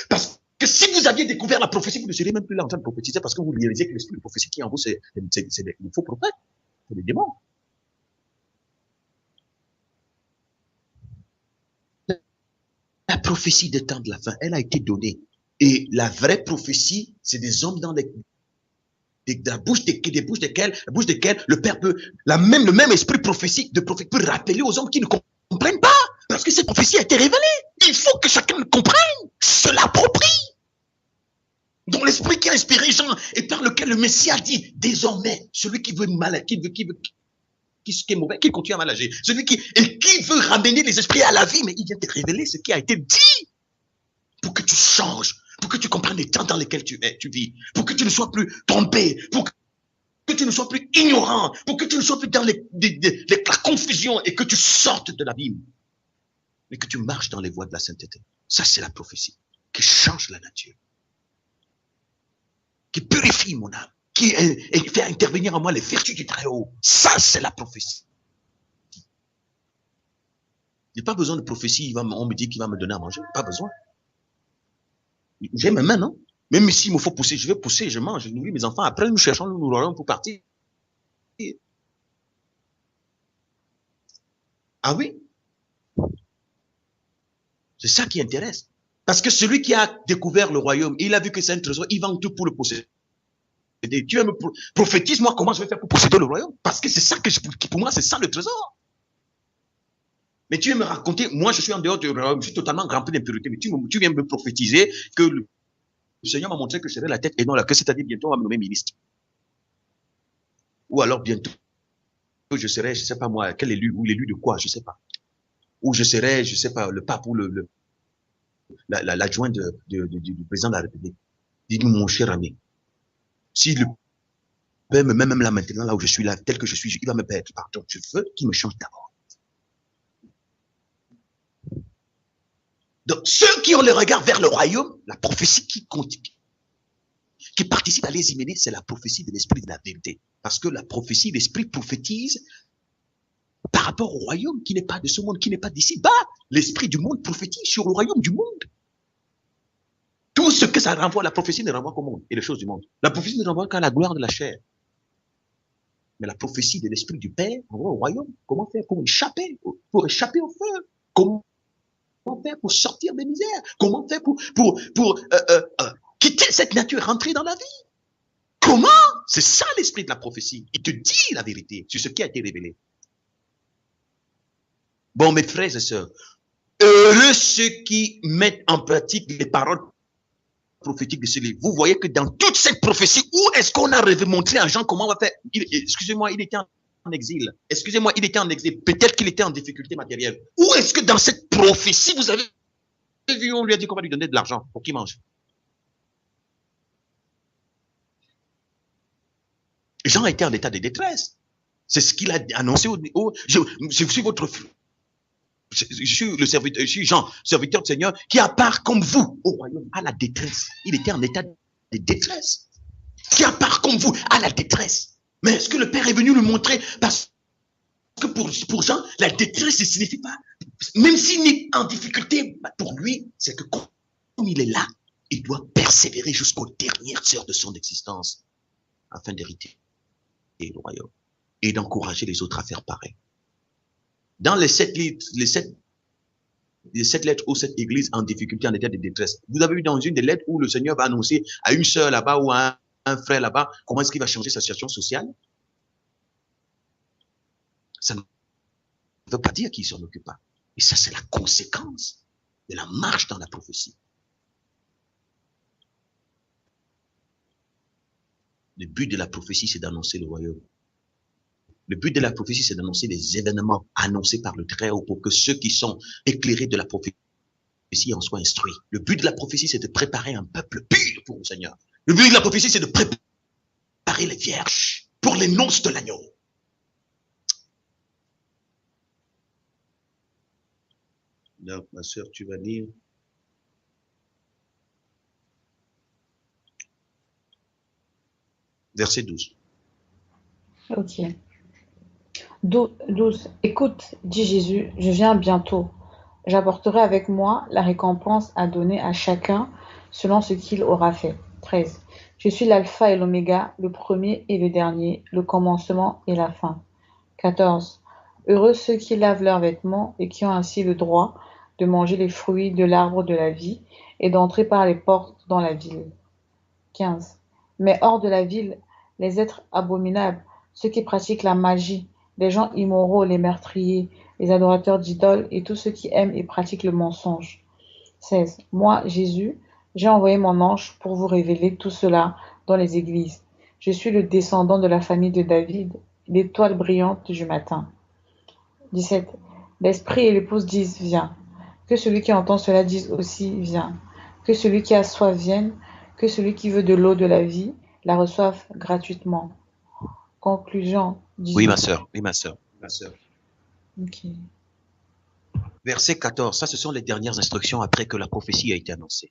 Parce que si vous aviez découvert la prophétie, vous ne seriez même plus là en train de prophétiser parce que vous réalisez que l'esprit de prophétie qui est en vous, c'est des faux prophètes, c'est des démons. La prophétie des temps de la fin, elle a été donnée. Et la vraie prophétie, c'est des hommes dans la bouche desquels le Père peut, le même esprit prophétique de prophète peut rappeler aux hommes qui ne comprennent pas. Parce que cette prophétie a été révélée. Il faut que chacun le comprenne, se l'approprie. Dont l'esprit qui a inspiré Jean et par lequel le Messie a dit, désormais, celui qui veut mal, qui est mauvais, qui continue à mal agir, celui qui veut ramener les esprits à la vie, mais il vient te révéler ce qui a été dit pour que tu changes, pour que tu comprennes les temps dans lesquels tu vis, pour que tu ne sois plus trompé, pour que tu ne sois plus ignorant, pour que tu ne sois plus dans la confusion et que tu sortes de l'abîme, mais que tu marches dans les voies de la sainteté. Ça, c'est la prophétie qui change la nature, qui purifie mon âme, qui fait intervenir en moi les vertus du Très-Haut. Ça, c'est la prophétie. Il n'y a pas besoin de prophétie, on me dit qu'il va me donner à manger. Pas besoin. J'ai mes mains, non? Même s'il me faut pousser, je vais pousser, je mange, je nourris mes enfants. Après, nous cherchons, nous royaume pour partir. Ah oui? C'est ça qui intéresse. Parce que celui qui a découvert le royaume, il a vu que c'est un trésor, il vend tout pour le posséder. Dieu me prophétise, moi, comment je vais faire pour posséder le royaume? Parce que c'est ça pour moi, c'est ça le trésor. Mais tu viens me raconter, moi, je suis en dehors du royaume, je suis totalement rempli d'impureté, mais tu viens me prophétiser que le Seigneur m'a montré que je serai la tête et non la queue, c'est-à-dire bientôt on va me nommer ministre. Ou alors bientôt, je serai, je sais pas moi, quel élu, ou l'élu de quoi, je sais pas. Ou je serai, je sais pas, le pape ou l'adjoint du président de la République. Dis-nous, mon cher ami, si le Père me met même là maintenant, là où je suis là, tel que je suis, il va me perdre. Pardon, je veux qu'il me change d'abord. Donc, ceux qui ont le regard vers le royaume, la prophétie qui participe à les y mener, c'est la prophétie de l'esprit de la vérité. Parce que la prophétie, l'esprit prophétise par rapport au royaume qui n'est pas de ce monde, qui n'est pas d'ici. Bah, l'esprit du monde prophétise sur le royaume du monde. Tout ce que ça renvoie, la prophétie ne renvoie qu'au monde et les choses du monde. La prophétie ne renvoie qu'à la gloire de la chair. Mais la prophétie de l'esprit du Père renvoie au royaume. Comment faire pour échapper au feu? Comment faire pour sortir des misères? Comment faire pour quitter cette nature et rentrer dans la vie? Comment? C'est ça l'esprit de la prophétie. Il te dit la vérité sur ce qui a été révélé. Bon, mes frères et sœurs, heureux ceux qui mettent en pratique les paroles prophétiques de ce livre. Vous voyez que dans toute cette prophétie, où est-ce qu'on a montré à Jean comment on va faire? Excusez-moi, il était en exil. Excusez-moi, il était en exil. Peut-être qu'il était en difficulté matérielle. Où est-ce que dans cette prophétie, vous avez vu, on lui a dit qu'on va lui donner de l'argent pour qu'il mange? Jean était en état de détresse. C'est ce qu'il a annoncé je suis votre je suis le serviteur, je suis Jean, serviteur du Seigneur, qui a part comme vous au royaume à la détresse. Il était en état de détresse. Qui a part comme vous à la détresse. Mais est-ce que le Père est venu lui montrer? Parce que pour Jean, la détresse ne signifie pas, même s'il est en difficulté, pour lui, c'est que comme il est là, il doit persévérer jusqu'aux dernières heures de son existence afin d'hériter le royaume et d'encourager les autres à faire pareil. Dans les sept lettres où cette église en difficulté, en état de détresse, vous avez vu dans une des lettres où le Seigneur va annoncer à une sœur là-bas ou à un frère là-bas comment est-ce qu'il va changer sa situation sociale? Ça ne veut pas dire qu'il ne s'en occupe pas. Et ça, c'est la conséquence de la marche dans la prophétie. Le but de la prophétie, c'est d'annoncer le royaume. Le but de la prophétie, c'est d'annoncer des événements annoncés par le Très-Haut pour que ceux qui sont éclairés de la prophétie en soient instruits. Le but de la prophétie, c'est de préparer un peuple pur pour le Seigneur. Le but de la prophétie, c'est de préparer les vierges pour les noces de l'agneau. Donc, ma sœur, tu vas lire. Verset 12. Ok. 12. Écoute, dit Jésus, je viens bientôt. J'apporterai avec moi la récompense à donner à chacun selon ce qu'il aura fait. 13. Je suis l'alpha et l'oméga, le premier et le dernier, le commencement et la fin. 14. Heureux ceux qui lavent leurs vêtements et qui ont ainsi le droit de manger les fruits de l'arbre de la vie et d'entrer par les portes dans la ville. 15. Mais hors de la ville, les êtres abominables, ceux qui pratiquent la magie, les gens immoraux, les meurtriers, les adorateurs d'idoles et tous ceux qui aiment et pratiquent le mensonge. 16. Moi, Jésus, j'ai envoyé mon ange pour vous révéler tout cela dans les églises. Je suis le descendant de la famille de David, l'étoile brillante du matin. 17. L'esprit et l'épouse disent viens. Que celui qui entend cela dise aussi viens. Que celui qui a soif vienne. Que celui qui veut de l'eau de la vie la reçoive gratuitement. Conclusion. Oui, ma sœur. Oui, ma sœur. Ok. Verset 14. Ça, ce sont les dernières instructions après que la prophétie a été annoncée.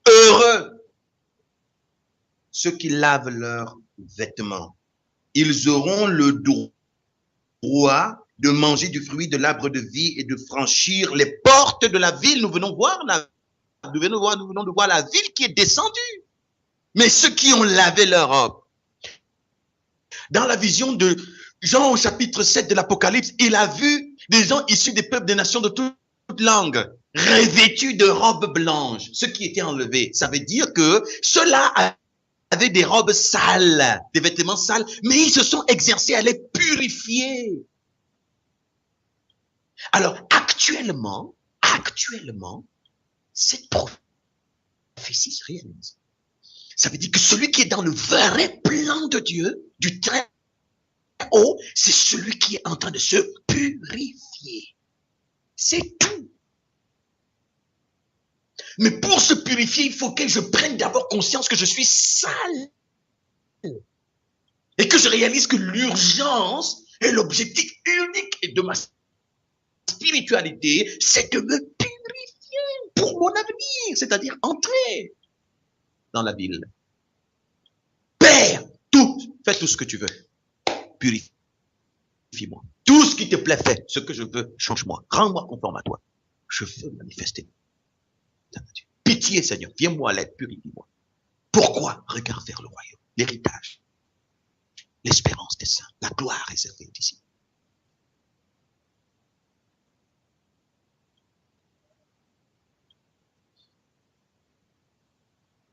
Heureux ceux qui lavent leurs vêtements. Ils auront le droit de manger du fruit de l'arbre de vie et de franchir les portes de la ville. Nous venons de voir la ville qui est descendue. Mais ceux qui ont lavé leur robe, dans la vision de Jean au chapitre 7 de l'Apocalypse, il a vu des gens issus des peuples des nations de toute langue, revêtus de robes blanches, ceux qui étaient enlevés. Ça veut dire que ceux-là avaient des robes sales, des vêtements sales, mais ils se sont exercés à les purifier. Alors, actuellement, cette prophétie se réalise. Ça veut dire que celui qui est dans le vrai plan de Dieu, du Très-Haut, c'est celui qui est en train de se purifier. C'est tout. Mais pour se purifier, il faut que je prenne d'abord conscience que je suis sale. Et que je réalise que l'urgence et l'objectif unique de ma spiritualité, c'est de me purifier pour mon avenir, c'est-à-dire entrer dans la ville. Père, fais tout ce que tu veux. Purifie-moi. Tout ce qui te plaît, fais. Ce que je veux, change-moi. Rends-moi conforme à toi. Je veux manifester ta nature. Pitié, Seigneur, viens-moi à l'aide, purifie-moi. Pourquoi? Regarde vers le royaume, l'héritage, l'espérance des saints, la gloire réservée d'ici.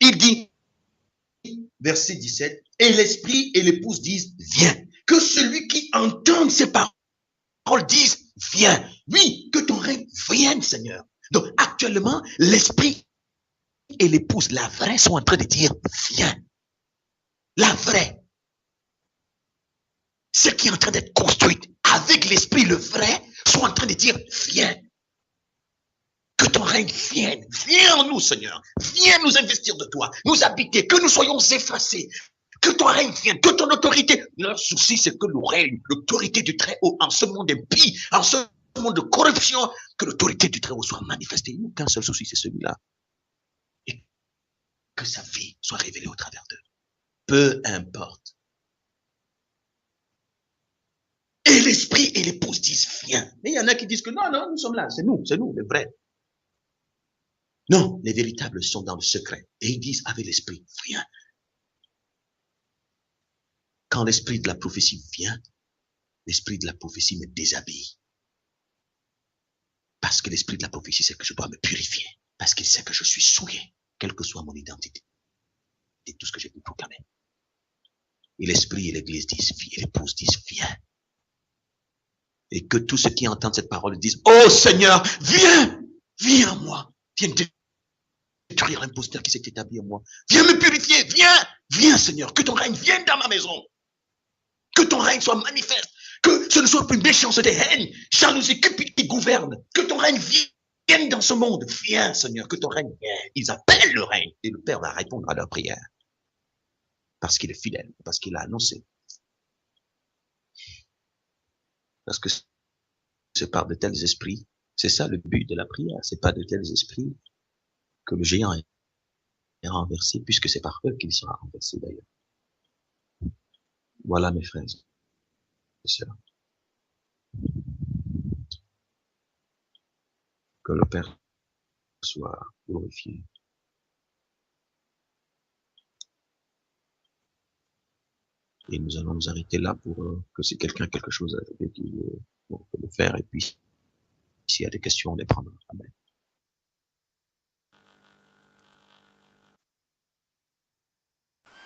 Il dit, verset 17, et l'esprit et l'épouse disent, viens. Que celui qui entend ces paroles dise, viens. Oui, que ton règne vienne, Seigneur. Donc, actuellement, l'esprit et l'épouse, la vraie, sont en train de dire, viens. La vraie. Ce qui est en train d'être construite avec l'esprit, le vrai, sont en train de dire, viens. Que ton règne vienne. Viens en nous, Seigneur. Viens nous investir de toi, nous habiter, que nous soyons effacés. Que ton règne vienne, que ton autorité. Leur souci, c'est que nous règne, l'autorité du Très-Haut en ce monde impie, en ce monde de corruption, que l'autorité du Très-Haut soit manifestée. Il n'y a qu'un seul souci, c'est celui-là. Et que sa vie soit révélée au travers d'eux. Peu importe. Et l'esprit et l'épouse disent, viens. Mais il y en a qui disent que non, nous sommes là, c'est nous, les vrais. Non, les véritables sont dans le secret. Et ils disent avec l'esprit, viens. Quand l'esprit de la prophétie vient, l'esprit de la prophétie me déshabille. Parce que l'esprit de la prophétie sait que je dois me purifier. Parce qu'il sait que je suis souillé, quelle que soit mon identité. Et tout ce que j'ai pu proclamer. Et l'esprit et l'église disent, et l'épouse disent, viens. Et que tous ceux qui entendent cette parole disent, oh Seigneur, viens à moi. Viens détruire l'imposteur qui s'est établi en moi. Viens me purifier, viens Seigneur, que ton règne vienne dans ma maison. Que ton règne soit manifeste. Que ce ne soit plus méchanceté, haine, jalousie, cupide qui gouverne. Que ton règne vienne dans ce monde. Viens, Seigneur, que ton règne vienne. Ils appellent le règne. Et le Père va répondre à leur prière. Parce qu'il est fidèle, parce qu'il a annoncé. Parce que c'est par de tels esprits. C'est ça le but de la prière. C'est pas de tels esprits que le géant est renversé, puisque c'est par eux qu'il sera renversé d'ailleurs. Voilà mes frères et sœurs. Que le Père soit glorifié. Et nous allons nous arrêter là pour que si quelqu'un a quelque chose à dire, on peut le faire. Et puis, s'il y a des questions, on les prendra. Amen.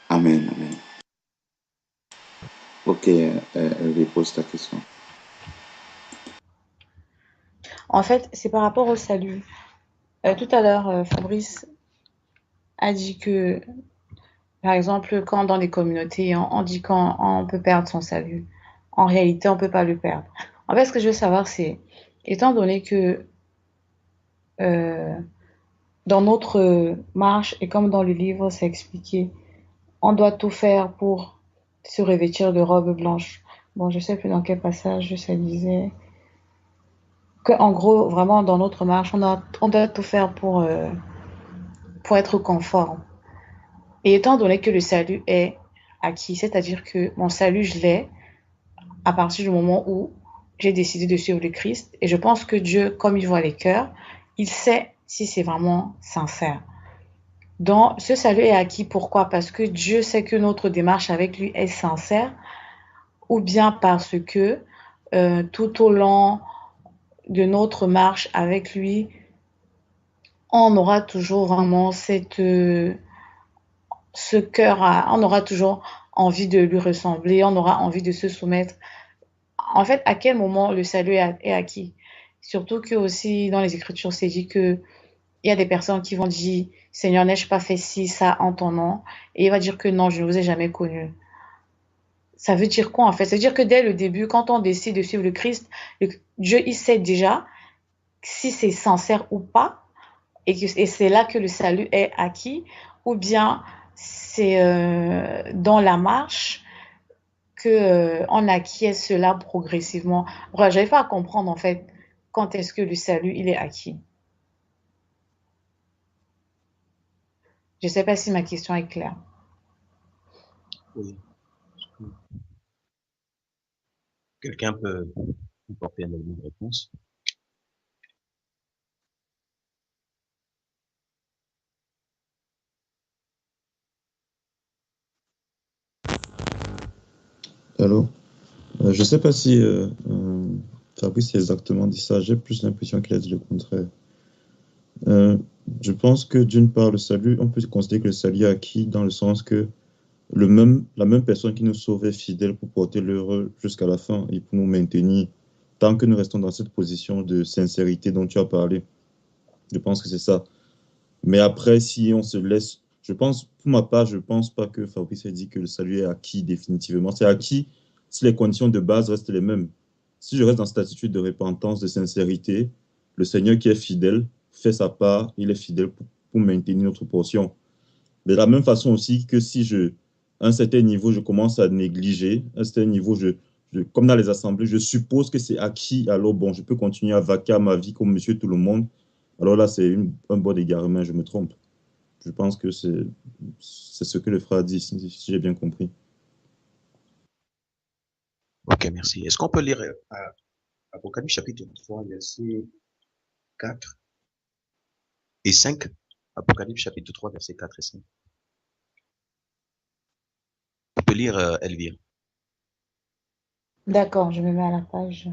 Amen, amen. Ok, elle pose ta question. En fait, c'est par rapport au salut. Tout à l'heure, Fabrice a dit que, par exemple, quand dans les communautés, on dit qu'on peut perdre son salut. En réalité, on ne peut pas le perdre. En fait, ce que je veux savoir, c'est, étant donné que dans notre marche, et comme dans le livre, c'est expliqué, on doit tout faire pour se revêtir de robes blanches. Bon, je sais plus dans quel passage ça disait que, en gros, vraiment, dans notre marche, on doit tout faire pour être conforme. Et étant donné que le salut est acquis, c'est-à-dire que mon salut, je l'ai à partir du moment où j'ai décidé de suivre le Christ. Et je pense que Dieu, comme il voit les cœurs, il sait si c'est vraiment sincère. Donc, ce salut est acquis. Pourquoi? Parce que Dieu sait que notre démarche avec lui est sincère, ou bien parce que tout au long de notre marche avec lui, on aura toujours vraiment ce cœur, on aura toujours envie de lui ressembler, on aura envie de se soumettre. En fait, à quel moment le salut est acquis? Surtout que aussi dans les Écritures, c'est dit que il y a des personnes qui vont dire, Seigneur, n'ai-je pas fait ci, ça en ton nom? Et il va dire que non, je ne vous ai jamais connu. Ça veut dire quoi en fait? Ça veut dire que dès le début, quand on décide de suivre le Christ, Dieu, il sait déjà si c'est sincère ou pas, et c'est là que le salut est acquis, ou bien c'est dans la marche que on acquiert cela progressivement. Voilà, j'arrive pas à comprendre en fait quand est-ce que le salut il est acquis. Je sais pas si ma question est claire. Oui. Quelqu'un peut porter un élément de réponse. Allô? Je sais pas si Fabrice a exactement dit ça. J'ai plus l'impression qu'il a dit le contraire. Euh, je pense que d'une part, le salut, on peut considérer que le salut est acquis dans le sens que la même personne qui nous sauve est fidèle pour porter l'heureux jusqu'à la fin et pour nous maintenir tant que nous restons dans cette position de sincérité dont tu as parlé. Je pense que c'est ça. Mais après, si on se laisse, je pense, pour ma part, je pense pas que Fabrice ait dit que le salut est acquis définitivement. C'est acquis si les conditions de base restent les mêmes. Si je reste dans cette attitude de repentance, de sincérité, le Seigneur qui est fidèle fait sa part, il est fidèle pour maintenir notre portion. Mais de la même façon aussi que si à un certain niveau, je commence à négliger, à un certain niveau, comme dans les assemblées, je suppose que c'est acquis, alors bon, je peux continuer à vaquer à ma vie comme monsieur tout le monde. Alors là, c'est un bon égarement, je me trompe. Je pense que c'est ce que le frère dit, si j'ai bien compris. Ok, merci. Est-ce qu'on peut lire Apocalypse chapitre 3, versets 4 et 5? Apocalypse chapitre 3, versets 4 et 5. On peut lire Elvire. D'accord, je me mets à la page.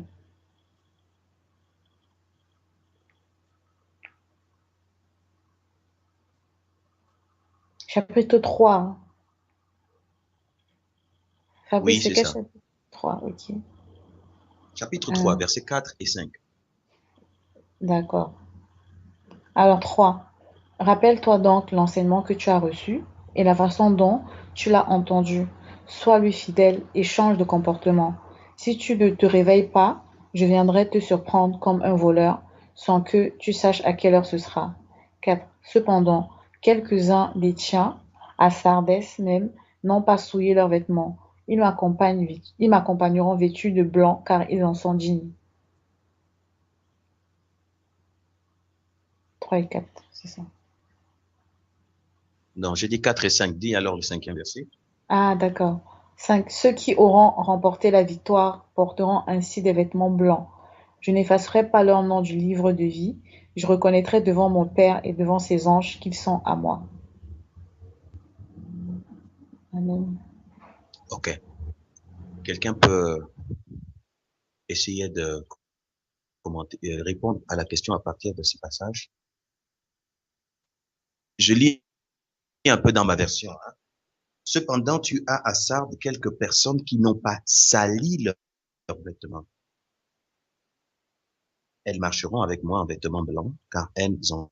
Chapitre 3. Oui, Fabrice, c'est c'est quel ça. chapitre? 3, ok. Chapitre 3, Euh, versets 4 et 5. d'accord. Alors 3. Rappelle-toi donc l'enseignement que tu as reçu et la façon dont tu l'as entendu. Sois lui fidèle et change de comportement. Si tu ne te réveilles pas, je viendrai te surprendre comme un voleur, sans que tu saches à quelle heure ce sera. 4. Cependant, quelques-uns des tiens, à Sardès même, n'ont pas souillé leurs vêtements. Ils m'accompagneront vêtus de blanc, car ils en sont dignes. 3 et 4, c'est ça. Non, j'ai dit 4 et 5. Dis alors le cinquième verset. Ah, d'accord. 5. Ceux qui auront remporté la victoire porteront ainsi des vêtements blancs. Je n'effacerai pas leur nom du livre de vie. Je reconnaîtrai devant mon Père et devant ses anges qu'ils sont à moi. Amen. OK. Quelqu'un peut essayer de commenter, répondre à la question à partir de ce passage. Je lis un peu dans ma version. Hein. Cependant, tu as à Sardes quelques personnes qui n'ont pas sali leurs vêtements. Elles marcheront avec moi en vêtements blancs, car elles en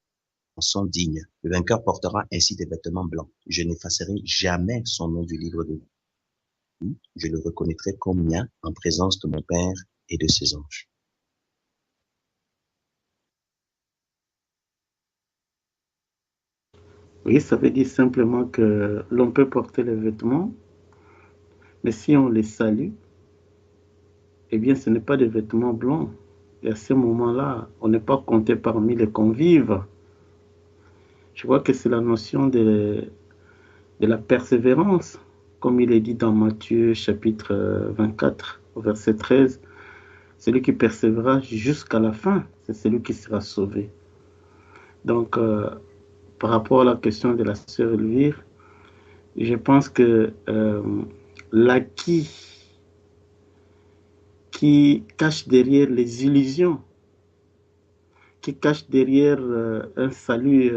sont dignes. Le vainqueur portera ainsi des vêtements blancs. Je n'effacerai jamais son nom du livre de vie. Je le reconnaîtrai comme mien en présence de mon Père et de ses anges. Oui, ça veut dire simplement que l'on peut porter les vêtements, mais si on les salue, eh bien, ce n'est pas des vêtements blancs. Et à ce moment-là, on n'est pas compté parmi les convives. Je vois que c'est la notion de la persévérance, comme il est dit dans Matthieu chapitre 24, verset 13. Celui qui persévérera jusqu'à la fin, c'est celui qui sera sauvé. Donc, par rapport à la question de la sœur Elvire, je pense que l'acquis qui cache derrière les illusions, qui cache derrière un salut,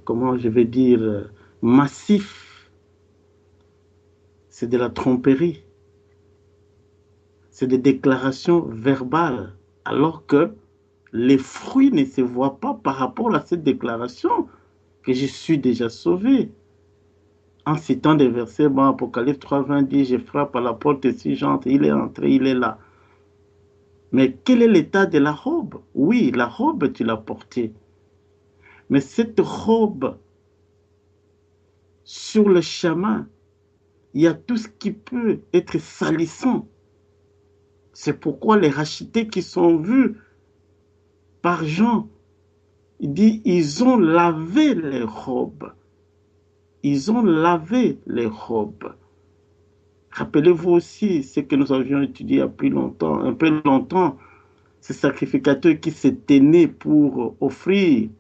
comment je vais dire, massif, c'est de la tromperie, c'est des déclarations verbales, alors que les fruits ne se voient pas par rapport à cette déclaration que je suis déjà sauvé. En citant des versets, bon, Apocalypse 3, 20 dit, je frappe à la porte si j'entre, il est entré, il est là. Mais quel est l'état de la robe? Oui, la robe, tu l'as portée. Mais cette robe, sur le chemin, il y a tout ce qui peut être salissant. C'est pourquoi les rachetés qui sont vus par Jean, il dit, ils ont lavé les robes. Ils ont lavé les robes. Rappelez-vous aussi ce que nous avions étudié il y a plus longtemps, un peu longtemps, ces sacrificateurs qui s'étaient nés pour offrir.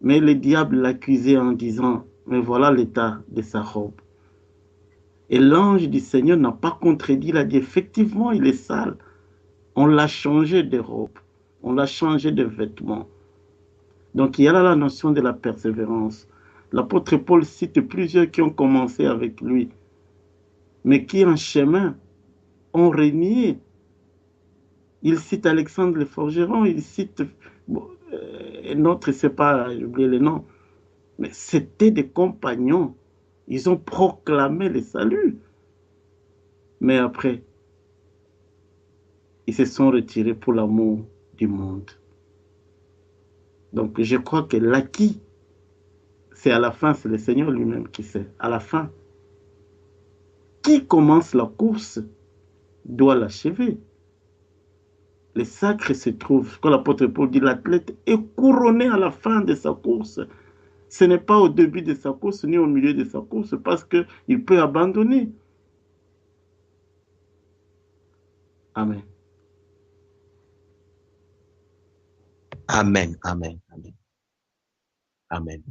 Mais le diable l'accusait en disant, mais voilà l'état de sa robe. Et l'ange du Seigneur n'a pas contredit, il a dit, effectivement, il est sale. On l'a changé de robe, on l'a changé de vêtements. Donc il y a là la notion de la persévérance. L'apôtre Paul cite plusieurs qui ont commencé avec lui, mais qui en chemin ont renié. Il cite Alexandre le forgeron, il cite un autre, je ne sais pas, j'ai oublié le nom, mais c'était des compagnons. Ils ont proclamé le salut. Mais après, ils se sont retirés pour l'amour du monde. Donc je crois que l'acquis, c'est à la fin, c'est le Seigneur lui-même qui sait. À la fin, qui commence la course doit l'achever. Le sacre se trouve, quand l'apôtre Paul dit, l'athlète est couronné à la fin de sa course. Ce n'est pas au début de sa course, ni au milieu de sa course, parce qu'il peut abandonner. Amen. Amen, amen, amen, amen.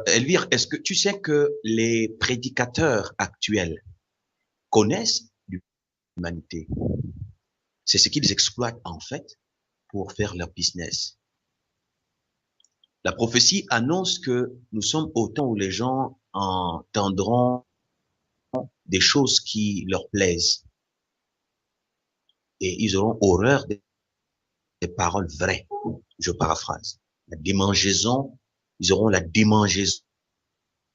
Elvire, est-ce que tu sais que les prédicateurs actuels connaissent l'humanité? C'est ce qu'ils exploitent en fait pour faire leur business. La prophétie annonce que nous sommes au temps où les gens entendront des choses qui leur plaisent et ils auront horreur des paroles vraies. Je paraphrase. La démangeaison, ils auront la démangeaison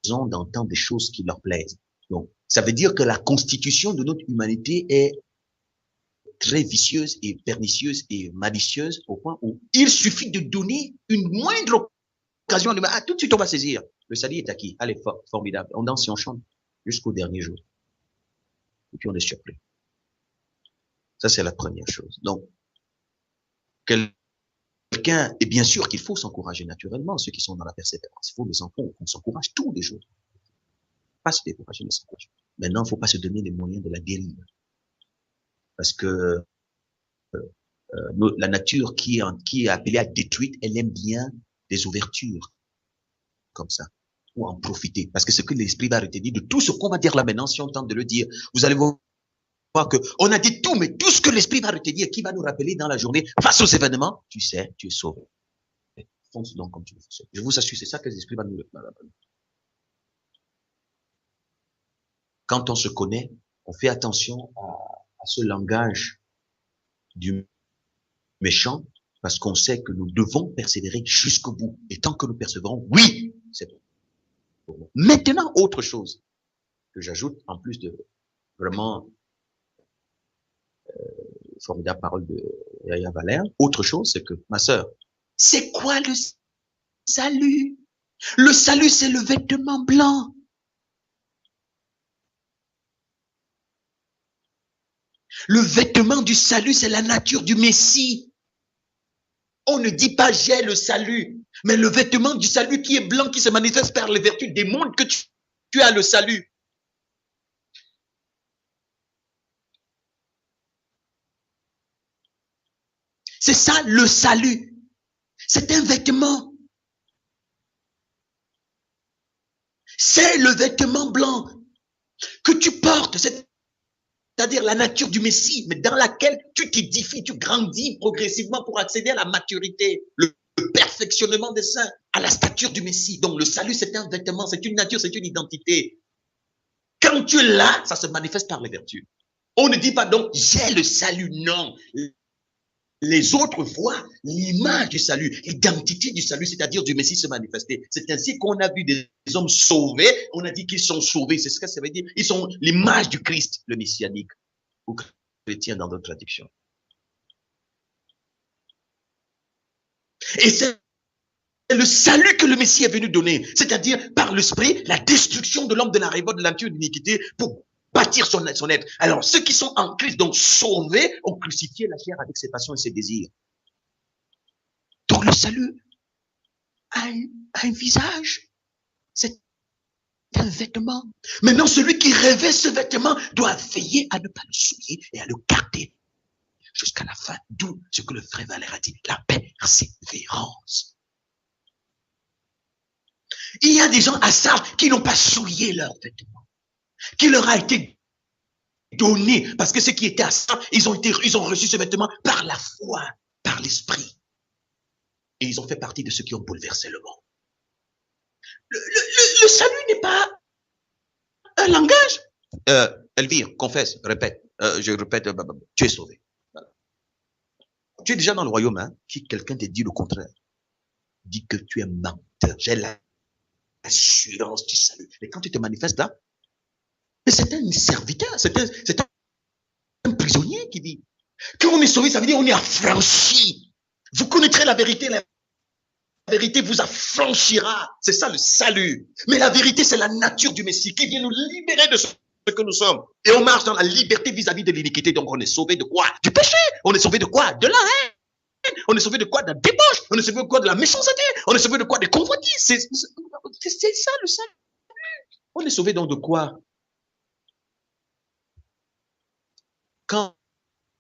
d'entendre des choses qui leur plaisent. Donc, ça veut dire que la constitution de notre humanité est très vicieuse et pernicieuse et malicieuse au point où il suffit de donner une moindre occasion de tout de suite on va saisir. Le salut est acquis. Allez, formidable. On danse et on chante jusqu'au dernier jour. Et puis on est surpris. Ça, c'est la première chose. Donc, quelqu'un, et bien sûr qu'il faut s'encourager naturellement, ceux qui sont dans la persévérance. Il faut les enfants qu'on s'encourage tous les jours. Pas se décourager, mais s'encourager. Maintenant, il ne faut pas se donner les moyens de la dérive. Parce que la nature qui est appelée à détruire, elle aime bien des ouvertures comme ça, ou en profiter. Parce que ce que l'esprit va retenir de tout ce qu'on va dire là maintenant, si on tente de le dire, vous allez voir que on a dit tout, mais tout ce que l'esprit va retenir, qui va nous rappeler dans la journée, face aux événements, tu sais, tu es sauvé. Fonce donc comme tu le fais. Je vous assure, c'est ça que l'esprit va nous rappeler. Quand on se connaît, on fait attention à ce langage du méchant, parce qu'on sait que nous devons persévérer jusqu'au bout. Et tant que nous persévérons, oui, c'est bon. Maintenant, autre chose que j'ajoute, en plus de vraiment formidable parole de Yaya Valère, autre chose, c'est que, ma sœur, c'est quoi le salut? Le salut, c'est le vêtement blanc. Le vêtement du salut, c'est la nature du Messie. On ne dit pas j'ai le salut, mais le vêtement du salut qui est blanc, qui se manifeste par les vertus démontre que tu as le salut. C'est ça le salut. C'est un vêtement. C'est le vêtement blanc que tu portes, c'est-à-dire la nature du Messie, mais dans laquelle tu t'édifies, tu grandis progressivement pour accéder à la maturité, le perfectionnement des saints, à la stature du Messie. Donc le salut, c'est un vêtement, c'est une nature, c'est une identité. Quand tu es là, ça se manifeste par les vertus. On ne dit pas donc j'ai le salut, non. Les autres voient l'image du salut, l'identité du salut, c'est-à-dire du Messie se manifester. C'est ainsi qu'on a vu des hommes sauvés, on a dit qu'ils sont sauvés, c'est ce que ça veut dire. Ils sont l'image du Christ, le messianique, ou chrétien dans d'autres traductions. Et c'est le salut que le Messie est venu donner, c'est-à-dire par l'esprit, la destruction de l'homme de la révolte, de la nature, de l'iniquité, pour bâtir son être. Alors, ceux qui sont en Christ, donc sauvés, ont crucifié la chair avec ses passions et ses désirs. Donc, le salut a un visage. C'est un vêtement. Maintenant, celui qui revêt ce vêtement doit veiller à ne pas le souiller et à le garder jusqu'à la fin. D'où ce que le frère Valère a dit, la persévérance. Il y a des gens à Sardes qui n'ont pas souillé leur vêtement, qui leur a été donné, parce que ceux qui étaient à Sardes, ils ont reçu ce vêtement par la foi, par l'esprit. Et ils ont fait partie de ceux qui ont bouleversé le monde. Le salut n'est pas un langage. Elvire, confesse, répète. Je répète, tu es sauvé. Voilà. Tu es déjà dans le royaume, hein? Si quelqu'un te dit le contraire, dit que tu es menteur. J'ai l'assurance du salut. Et quand tu te manifestes là, c'est un serviteur, c'est un prisonnier qui dit. Quand on est sauvé, ça veut dire on est affranchi. Vous connaîtrez la vérité vous affranchira. C'est ça le salut. Mais la vérité, c'est la nature du Messie qui vient nous libérer de ce que nous sommes. Et on marche dans la liberté vis-à-vis de l'iniquité. Donc on est sauvé de quoi? Du péché. On est sauvé de quoi? De la haine. On est sauvé de quoi? De la débauche. On est sauvé de quoi? De la méchanceté. On est sauvé de quoi? Des convoitises. C'est ça le salut. On est sauvé donc de quoi? Quand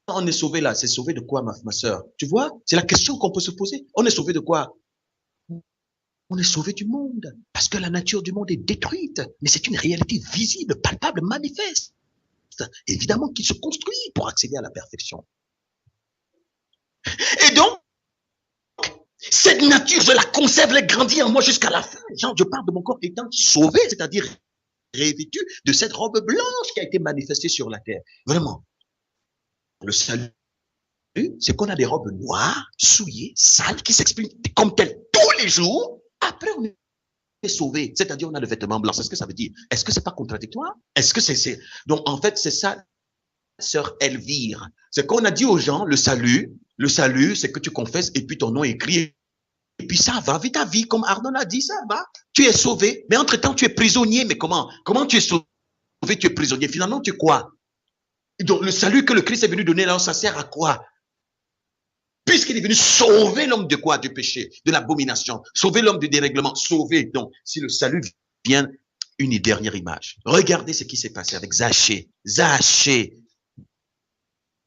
on est sauvé là, c'est sauvé de quoi, ma soeur? Tu vois? C'est la question qu'on peut se poser. On est sauvé de quoi? On est sauvé du monde, parce que la nature du monde est détruite, mais c'est une réalité visible, palpable, manifeste, évidemment qui se construit pour accéder à la perfection. Et donc, cette nature, je la conserve, elle grandit en moi jusqu'à la fin. Genre, je parle de mon corps étant sauvé, c'est-à-dire revêtu de cette robe blanche qui a été manifestée sur la terre. Vraiment, le salut, c'est qu'on a des robes noires, souillées, sales, qui s'expriment comme telles tous les jours. Après, on est sauvé, c'est-à-dire on a le vêtement blanc. C'est ce que ça veut dire. Est-ce que c'est pas contradictoire? Est-ce que c'est... Donc, en fait, c'est ça, sœur Elvire. C'est qu'on a dit aux gens, le salut, c'est que tu confesses et puis ton nom est écrit. Et puis ça va, vis ta vie, comme Arnaud l'a dit, ça va. Tu es sauvé, mais entre-temps, tu es prisonnier. Mais comment? Comment tu es sauvé, tu es prisonnier? Finalement, tu es quoi? Donc, le salut que le Christ est venu donner là, ça sert à quoi? Puisqu'il est venu sauver l'homme de quoi? Du péché, de l'abomination, sauver l'homme du dérèglement, sauver. Donc, si le salut vient, une dernière image. Regardez ce qui s'est passé avec Zachée. Zachée,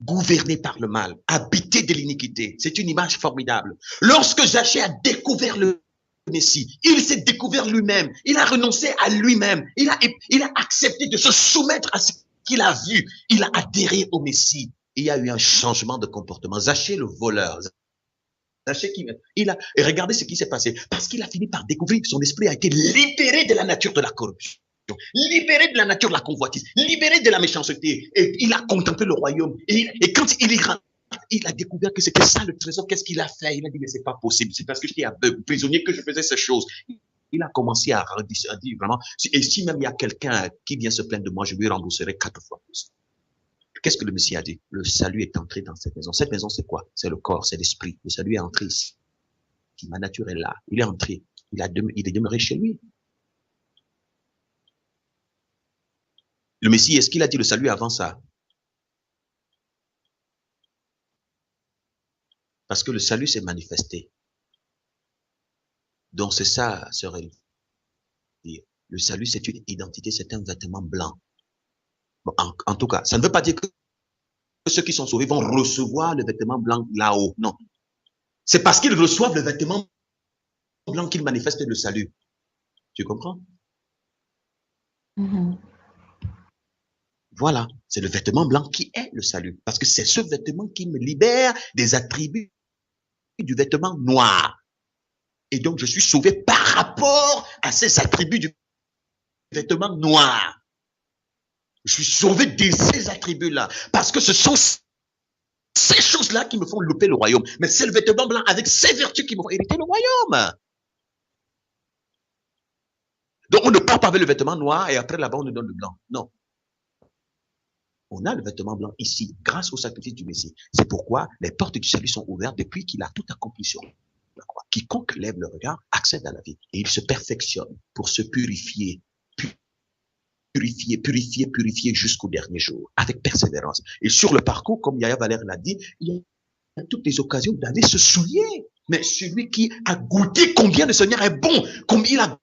gouverné par le mal, habité de l'iniquité. C'est une image formidable. Lorsque Zachée a découvert le Messie, il s'est découvert lui-même. Il a renoncé à lui-même. Il a accepté de se soumettre à ce qu'il a vu. Il a adhéré au Messie. Il y a eu un changement de comportement. Zachée, le voleur. Zachée, et regardez ce qui s'est passé. Parce qu'il a fini par découvrir que son esprit a été libéré de la nature de la corruption. Libéré de la nature de la convoitise, libéré de la méchanceté. Et il a contemplé le royaume. Et quand il a découvert que c'était ça le trésor, qu'est-ce qu'il a fait? Il a dit, mais c'est pas possible. C'est parce que j'étais prisonnier que je faisais ces choses. Il a commencé à dire vraiment, et si même il y a quelqu'un qui vient se plaindre de moi, je lui rembourserai 4 fois plus. Qu'est-ce que le Messie a dit? Le salut est entré dans cette maison. Cette maison, c'est quoi? C'est le corps, c'est l'esprit. Le salut est entré ici. Ma nature est là. Il est entré. Il est demeuré chez lui. Le Messie, est-ce qu'il a dit le salut avant ça? Parce que le salut s'est manifesté. Donc c'est ça, sœur Elvire. Le salut, c'est une identité, c'est un vêtement blanc. Bon, en tout cas, ça ne veut pas dire que ceux qui sont sauvés vont recevoir le vêtement blanc là-haut. Non. C'est parce qu'ils reçoivent le vêtement blanc qu'ils manifestent le salut. Tu comprends? Voilà, c'est le vêtement blanc qui est le salut. Parce que c'est ce vêtement qui me libère des attributs du vêtement noir. Et donc, je suis sauvé par rapport à ces attributs du vêtement noir. Je suis sauvé de ces attributs-là. Parce que ce sont ces choses-là qui me font louper le royaume. Mais c'est le vêtement blanc avec ces vertus qui me font hériter le royaume. Donc, on ne part pas avec le vêtement noir et après là-bas, on nous donne le blanc. Non. On a le vêtement blanc ici, grâce au sacrifice du Messie. C'est pourquoi les portes du salut sont ouvertes depuis qu'il a tout accompli sur la croix. Quiconque lève le regard accède à la vie. Et il se perfectionne pour se purifier, purifier jusqu'au dernier jour, avec persévérance. Et sur le parcours, comme Yaya Valère l'a dit, il y a toutes les occasions d'aller se souiller. Mais celui qui a goûté combien le Seigneur est bon, comme il a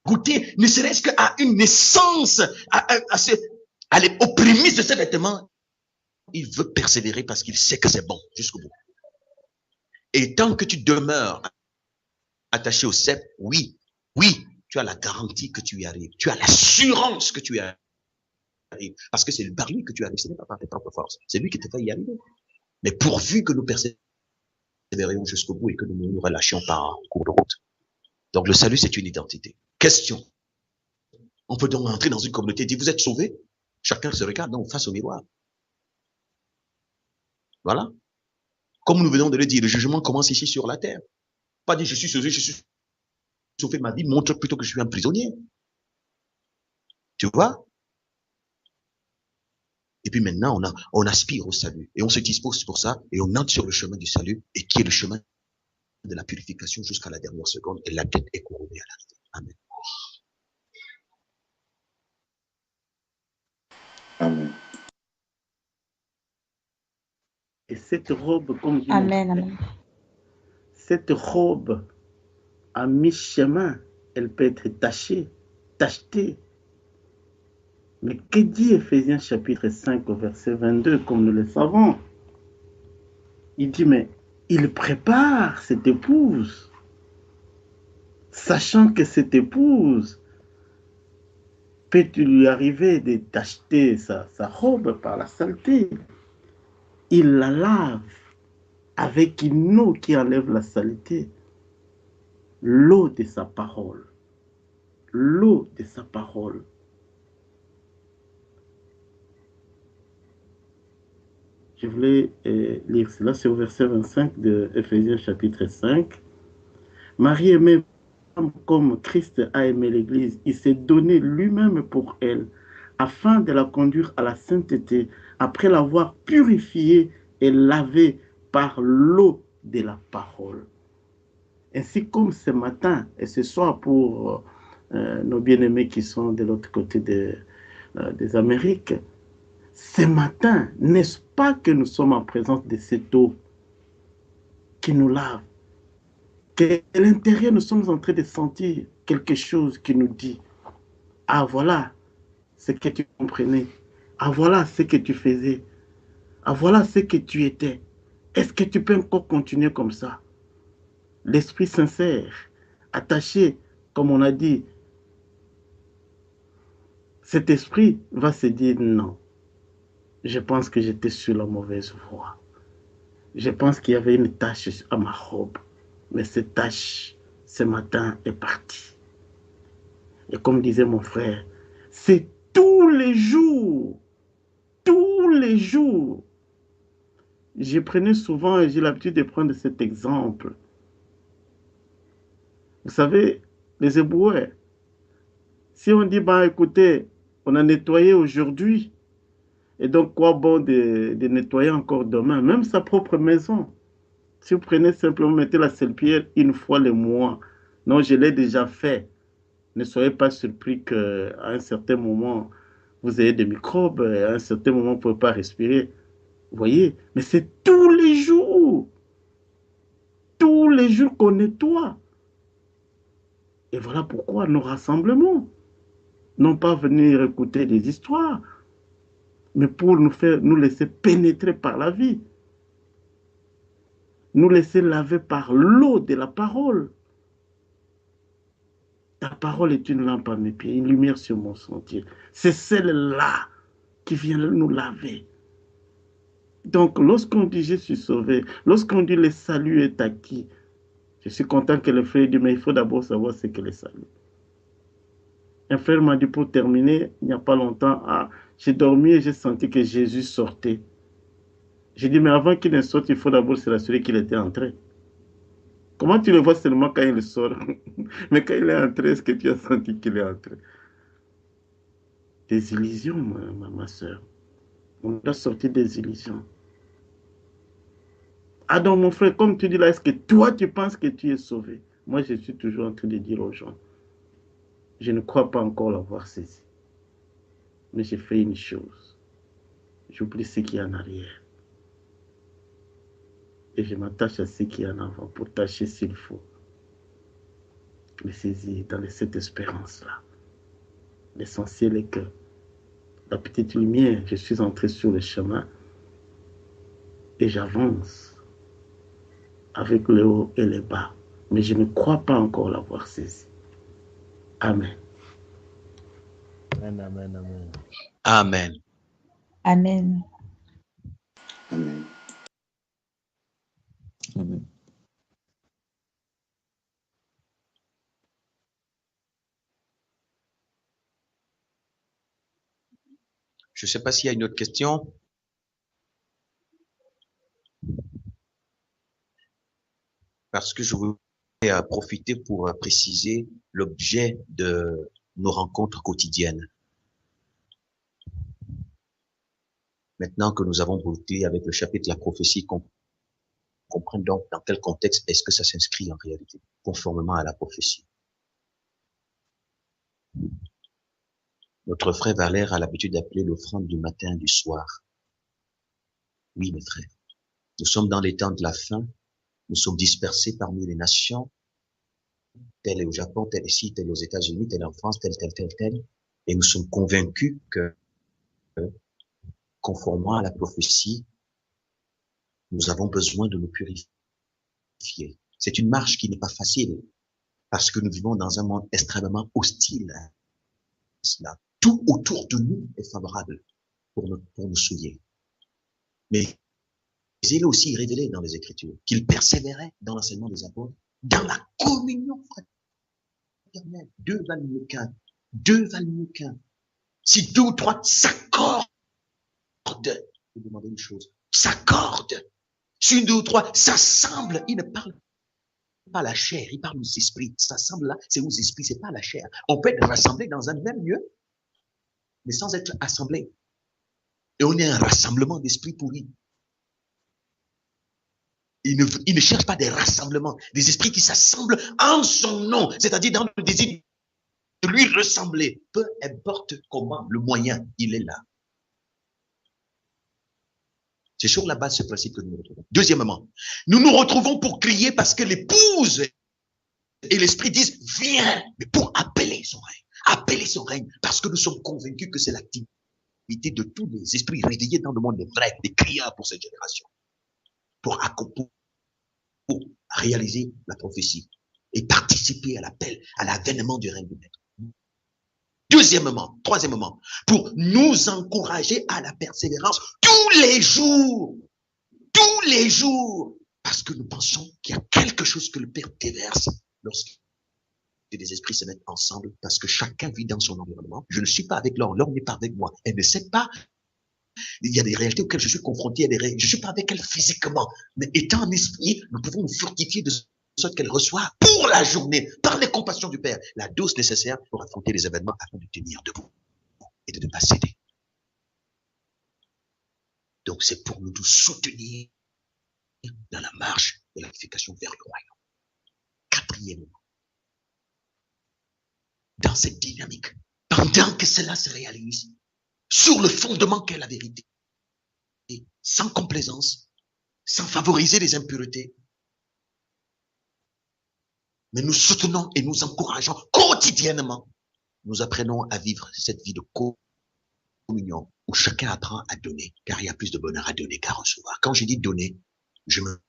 goûté, ne serait-ce qu'à une naissance, aux prémices de ces vêtements, il veut persévérer parce qu'il sait que c'est bon jusqu'au bout. Et tant que tu demeures attaché au cep, oui, tu as la garantie que tu y arrives. Tu as l'assurance que tu y arrives. Parce que c'est par lui que tu y arrives. Ce n'est pas par tes propres forces. C'est lui qui te fait y arriver. Mais pourvu que nous persévérions jusqu'au bout et que nous ne nous relâchions pas en cours de route. Donc le salut, c'est une identité. Question. On peut donc entrer dans une communauté et dire, vous êtes sauvés? Chacun se regarde donc face au miroir. Voilà. Comme nous venons de le dire, le jugement commence ici sur la terre. Pas dire, je suis sauvé, ma vie montre plutôt que je suis un prisonnier. Tu vois? Et puis maintenant, on aspire au salut. Et on se dispose pour ça. Et on entre sur le chemin du salut. Et qui est le chemin de la purification jusqu'à la dernière seconde. Et la tête est couronnée à l'arrivée. Amen. Amen. Et cette robe, comme je Amen. cette robe, à mi-chemin, elle peut être tachetée. Mais que dit Ephésiens chapitre 5 au verset 22, comme nous le savons? Il dit, mais il prépare cette épouse, sachant que cette épouse peut lui arriver de tacheter sa robe par la saleté. Il la lave avec une eau qui enlève la saleté, l'eau de sa parole. L'eau de sa parole. Je voulais lire cela, c'est au verset 25 de Ephésiens chapitre 5. Marie aimait comme Christ a aimé l'Église, il s'est donné lui-même pour elle, afin de la conduire à la sainteté, après l'avoir purifiée et lavée par l'eau de la parole. Ainsi comme ce matin et ce soir pour nos bien-aimés qui sont de l'autre côté des Amériques, ce matin, n'est-ce pas que nous sommes en présence de cette eau qui nous lave, qu'à l'intérieur, nous sommes en train de sentir quelque chose qui nous dit, ah voilà ce que tu comprenais, ah voilà ce que tu faisais, ah voilà ce que tu étais. Est-ce que tu peux encore continuer comme ça? L'esprit sincère, attaché, comme on a dit, cet esprit va se dire non. Je pense que j'étais sur la mauvaise voie. Je pense qu'il y avait une tache à ma robe. Mais cette tache, ce matin, est partie. Et comme disait mon frère, c'est tous les jours. Tous les jours. Je prenais souvent et j'ai l'habitude de prendre cet exemple. Vous savez, les éboueurs, si on dit, bah écoutez, on a nettoyé aujourd'hui, et donc quoi bon de nettoyer encore demain, même sa propre maison. Si vous prenez simplement, mettez la serpillière une fois le mois. Non, je l'ai déjà fait. Ne soyez pas surpris qu'à un certain moment, vous ayez des microbes, à un certain moment, vous ne pouvez pas respirer. Vous voyez? Mais c'est tous les jours. Tous les jours qu'on nettoie. Et voilà pourquoi nos rassemblements, non pas venir écouter des histoires, mais pour nous laisser pénétrer par la vie, nous laisser laver par l'eau de la parole. Ta parole est une lampe à mes pieds, une lumière sur mon sentier. C'est celle-là qui vient nous laver. Donc, lorsqu'on dit je suis sauvé, lorsqu'on dit le salut est acquis, je suis content que le frère dise, mais il faut d'abord savoir ce qu'est le salut. Un frère m'a dit pour terminer, il n'y a pas longtemps, j'ai dormi et j'ai senti que Jésus sortait. J'ai dit, mais avant qu'il ne sorte, il faut d'abord se rassurer qu'il était entré. Comment tu le vois seulement quand il sort? Mais quand il est entré, est-ce que tu as senti qu'il est entré? Des illusions, ma soeur. On doit sortir des illusions. Ah donc mon frère, comme tu dis là, est-ce que toi tu penses que tu es sauvé? Moi je suis toujours en train de dire aux gens, je ne crois pas encore l'avoir saisi. Mais j'ai fait une chose. J'oublie ce qui est en arrière. Et je m'attache à ce qui est en avant pour tâcher s'il faut. Le saisir dans cette espérance-là. L'essentiel est que la petite lumière, je suis entré sur le chemin et j'avance avec le haut et le bas. Mais je ne crois pas encore l'avoir saisi. Amen. Amen, amen, amen. Amen. Amen. Amen. Amen. Je ne sais pas s'il y a une autre question. Parce que je voulais profiter pour préciser l'objet de nos rencontres quotidiennes. Maintenant que nous avons voté avec le chapitre de la prophétie, qu'on comprenne donc dans quel contexte est-ce que ça s'inscrit en réalité, conformément à la prophétie. Notre frère Valère a l'habitude d'appeler l'offrande du matin et du soir. Oui, mes frères, nous sommes dans les temps de la fin, nous sommes dispersés parmi les nations, tel est au Japon, tel ici, tel aux États-Unis, tel en France, tel, et nous sommes convaincus que, conformément à la prophétie, nous avons besoin de nous purifier. C'est une marche qui n'est pas facile, parce que nous vivons dans un monde extrêmement hostile à cela. Tout autour de nous est favorable pour nous souiller. Mais il est aussi révélé dans les Écritures qu'il persévérait dans l'enseignement des apôtres, dans la communion fraternelle. Deux valent mieux qu'un. Deux valent mieux qu'un. Si deux ou trois s'accordent, je vous demandez une chose, s'accordent. Si une, deux ou trois s'assemblent, ils ne parlent pas la chair, il parle aux esprits. S'assemble là, c'est aux esprits, c'est pas la chair. On peut être rassemblés dans un même lieu, mais sans être assemblés. Et on est un rassemblement d'esprits pourris. Il ne cherche pas des rassemblements, des esprits qui s'assemblent en son nom, c'est-à-dire dans le désir de lui ressembler. Peu importe comment, le moyen, il est là. C'est sur la base de ce principe que nous nous retrouvons. Deuxièmement, nous nous retrouvons pour crier parce que l'épouse et l'esprit disent, viens, mais pour appeler son règne, parce que nous sommes convaincus que c'est l'activité de tous les esprits réveillés dans le monde, des vrais, des crieurs pour cette génération, pour réaliser la prophétie et participer à l'appel, à l'avènement du règne du Maître. Troisièmement, pour nous encourager à la persévérance tous les jours, parce que nous pensons qu'il y a quelque chose que le Père déverse lorsque les esprits se mettent ensemble, parce que chacun vit dans son environnement. Je ne suis pas avec l'or n'est pas avec moi. Elle ne sait pas. Il y a des réalités auxquelles je suis confronté, je ne suis pas avec elle physiquement, mais étant en esprit, nous pouvons nous fortifier de sorte qu'elle reçoit pour la journée, par les compassions du Père, la dose nécessaire pour affronter les événements afin de tenir debout et de ne pas céder. Donc c'est pour nous soutenir dans la marche de l'amplification vers le royaume. Quatrièmement, dans cette dynamique, pendant que cela se réalise, sur le fondement qu'est la vérité, sans complaisance, sans favoriser les impuretés, mais nous soutenons et nous encourageons quotidiennement. Nous apprenons à vivre cette vie de communion où chacun apprend à donner, car il y a plus de bonheur à donner qu'à recevoir. Quand je dis donner, je me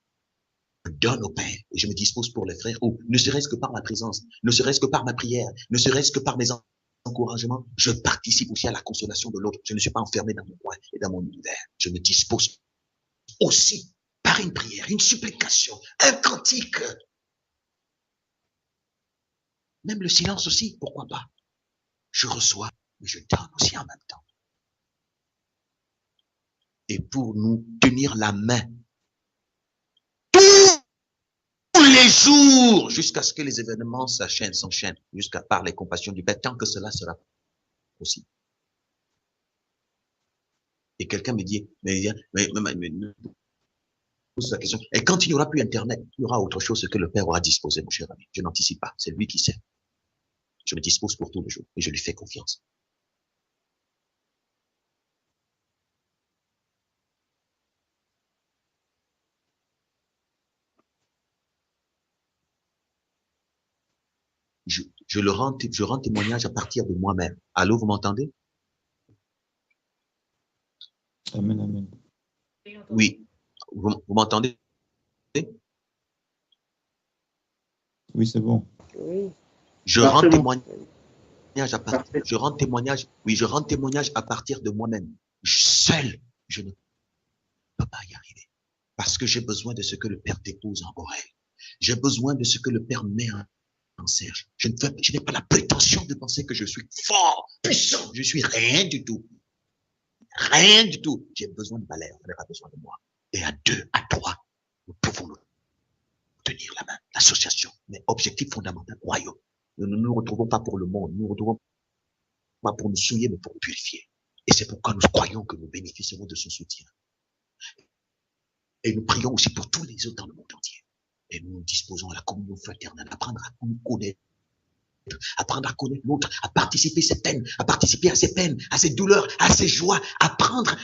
donne au Père et je me dispose pour les frères, ou ne serait-ce que par ma présence, ne serait-ce que par ma prière, ne serait-ce que par mes encouragements, je participe aussi à la consolation de l'autre. Je ne suis pas enfermé dans mon coin et dans mon univers. Je me dispose aussi par une prière, une supplication, un cantique. Même le silence aussi, pourquoi pas? Je reçois, mais je donne aussi en même temps. Et pour nous tenir la main tous les jours, jusqu'à ce que les événements s'enchaînent, jusqu'à par les compassions du Père, tant que cela sera possible. Et quelqu'un me dit, pose la question, et quand il n'y aura plus Internet, il y aura autre chose que le Père aura disposé, mon cher ami. Je n'anticipe pas, c'est lui qui sait. Je me dispose pour tous les jours et je lui fais confiance. Je rends témoignage à partir de moi-même. Allô, vous m'entendez? Amen, amen. Oui. Vous m'entendez? Oui, c'est bon. Oui. Je rends témoignage à partir de moi-même. Seul, je ne peux pas y arriver. Parce que j'ai besoin de ce que le Père dépose en oreille. J'ai besoin de ce que le Père met en serge. Je n'ai pas la prétention de penser que je suis fort, puissant. Je suis rien du tout. Rien du tout. J'ai besoin de Valère. Elle a besoin de moi. Et à deux, à trois, nous pouvons nous tenir la main. L'association. Mais objectif fondamental, royaume. Nous ne nous retrouvons pas pour le monde. Nous ne nous retrouvons pas pour nous souiller, mais pour nous purifier. Et c'est pourquoi nous croyons que nous bénéficierons de son soutien. Et nous prions aussi pour tous les autres dans le monde entier. Et nous nous disposons à la communion fraternelle, apprendre à nous connaître, apprendre à connaître l'autre, à participer à ses peines, à participer à ses peines, à ses douleurs, à ses joies, apprendre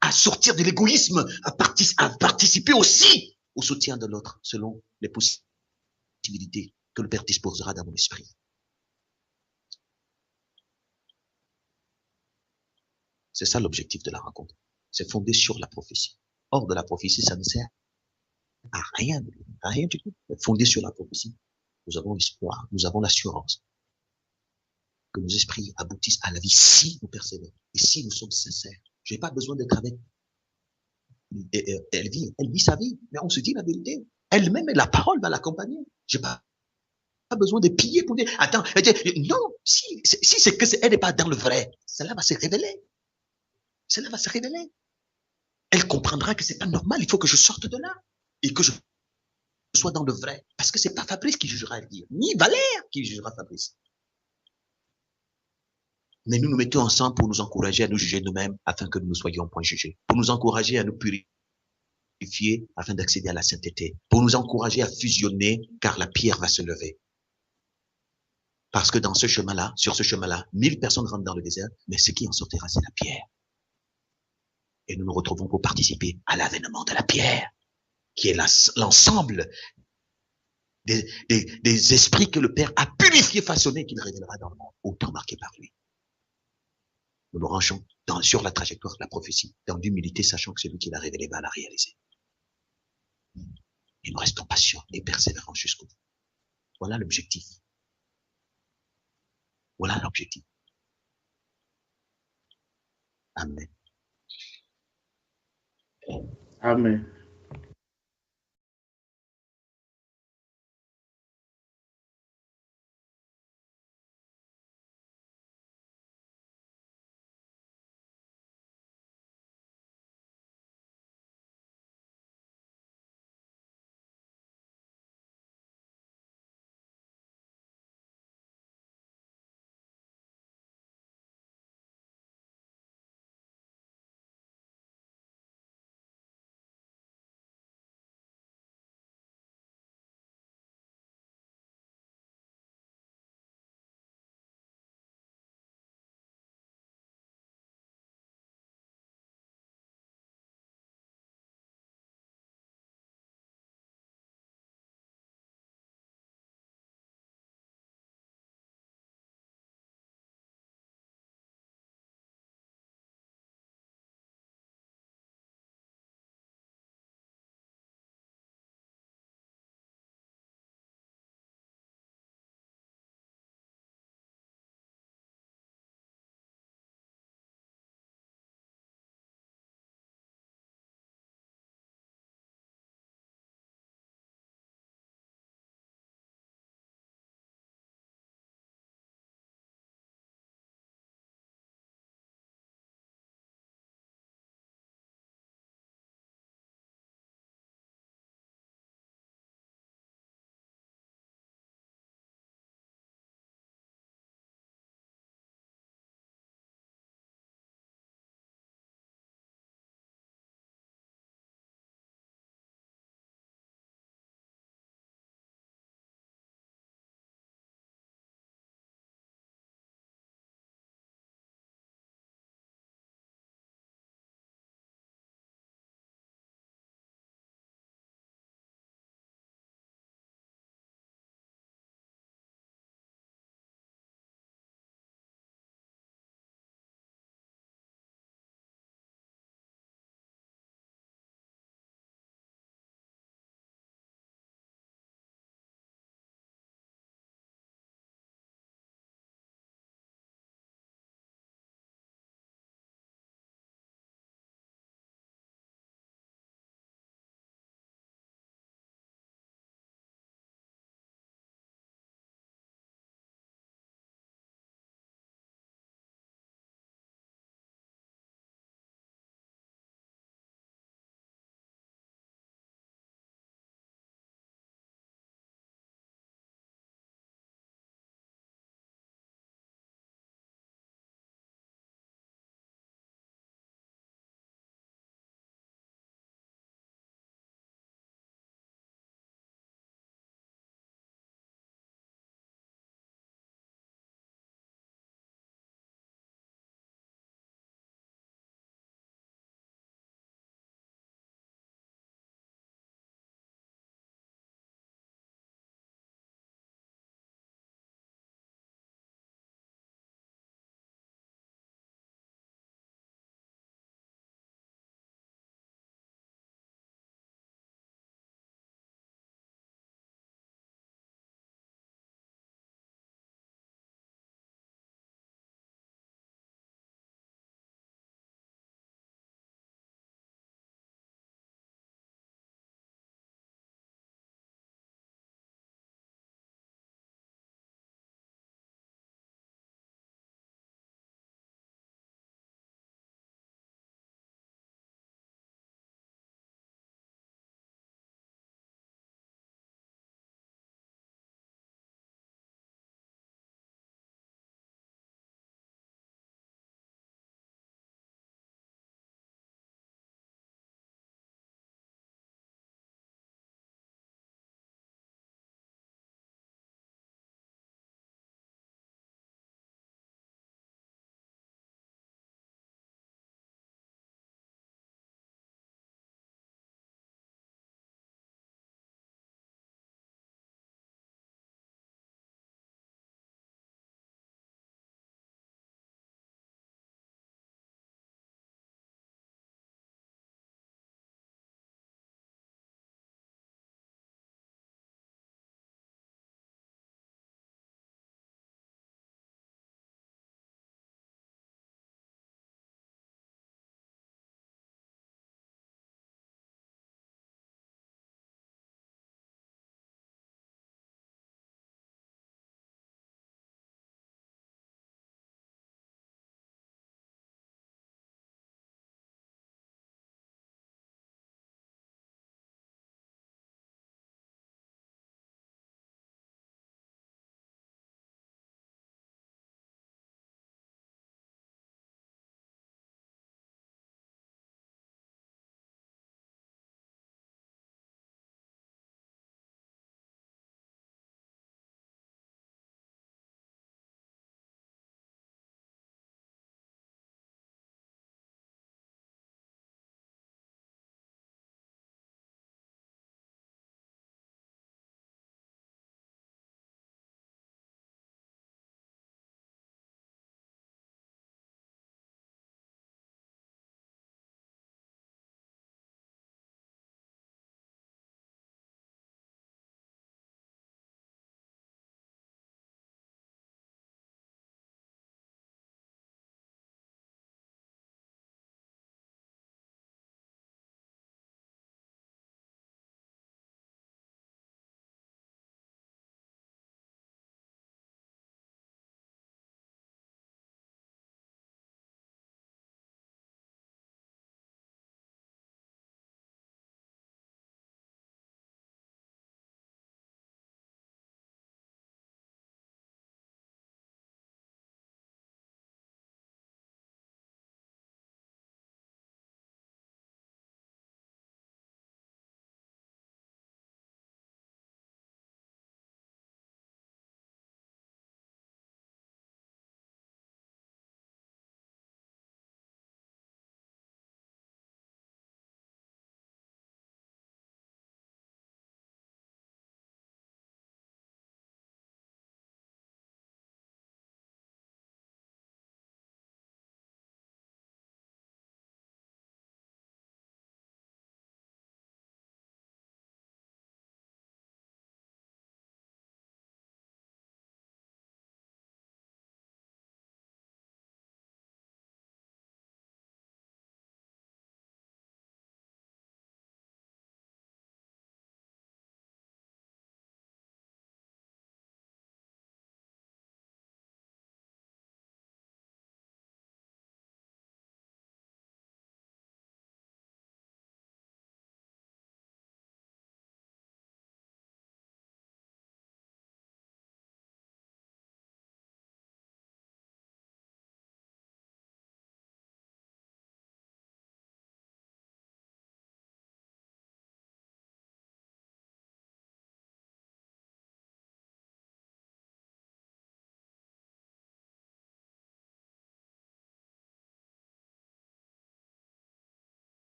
à sortir de l'égoïsme, à participer aussi au soutien de l'autre, selon les possibilités que le Père disposera dans mon esprit. C'est ça l'objectif de la rencontre. C'est fondé sur la prophétie. Hors de la prophétie, ça ne sert à rien du tout. Fondé sur la prophétie, nous avons l'espoir, nous avons l'assurance que nos esprits aboutissent à la vie si nous persévérons et si nous sommes sincères. Je n'ai pas besoin d'être avec. Elle vit sa vie, mais on se dit la vérité. Elle-même, la parole va l'accompagner. Je n'ai pas besoin de piller pour dire, attends, non, si c'est que elle n'est pas dans le vrai, cela va se révéler. Cela va se révéler. Elle comprendra que c'est pas normal, il faut que je sorte de là et que je soit dans le vrai. Parce que c'est pas Fabrice qui jugera dire, ni Valère qui jugera Fabrice. Mais nous nous mettons ensemble pour nous encourager à nous juger nous-mêmes afin que nous ne soyons point jugés. Pour nous encourager à nous purifier afin d'accéder à la sainteté. Pour nous encourager à fusionner car la pierre va se lever. Parce que dans ce chemin-là, sur ce chemin-là, 1000 personnes rentrent dans le désert, mais ce qui en sortira, c'est la pierre. Et nous nous retrouvons pour participer à l'avènement de la pierre, qui est l'ensemble des esprits que le Père a purifiés, façonnés, qu'il révélera dans le monde, autant marqué par lui. Nous nous rangeons sur la trajectoire de la prophétie, dans l'humilité, sachant que celui qui l'a révélé va la réaliser. Et nous restons patients et persévérants jusqu'au bout. Voilà l'objectif. Voilà l'objectif. Amen. Amen.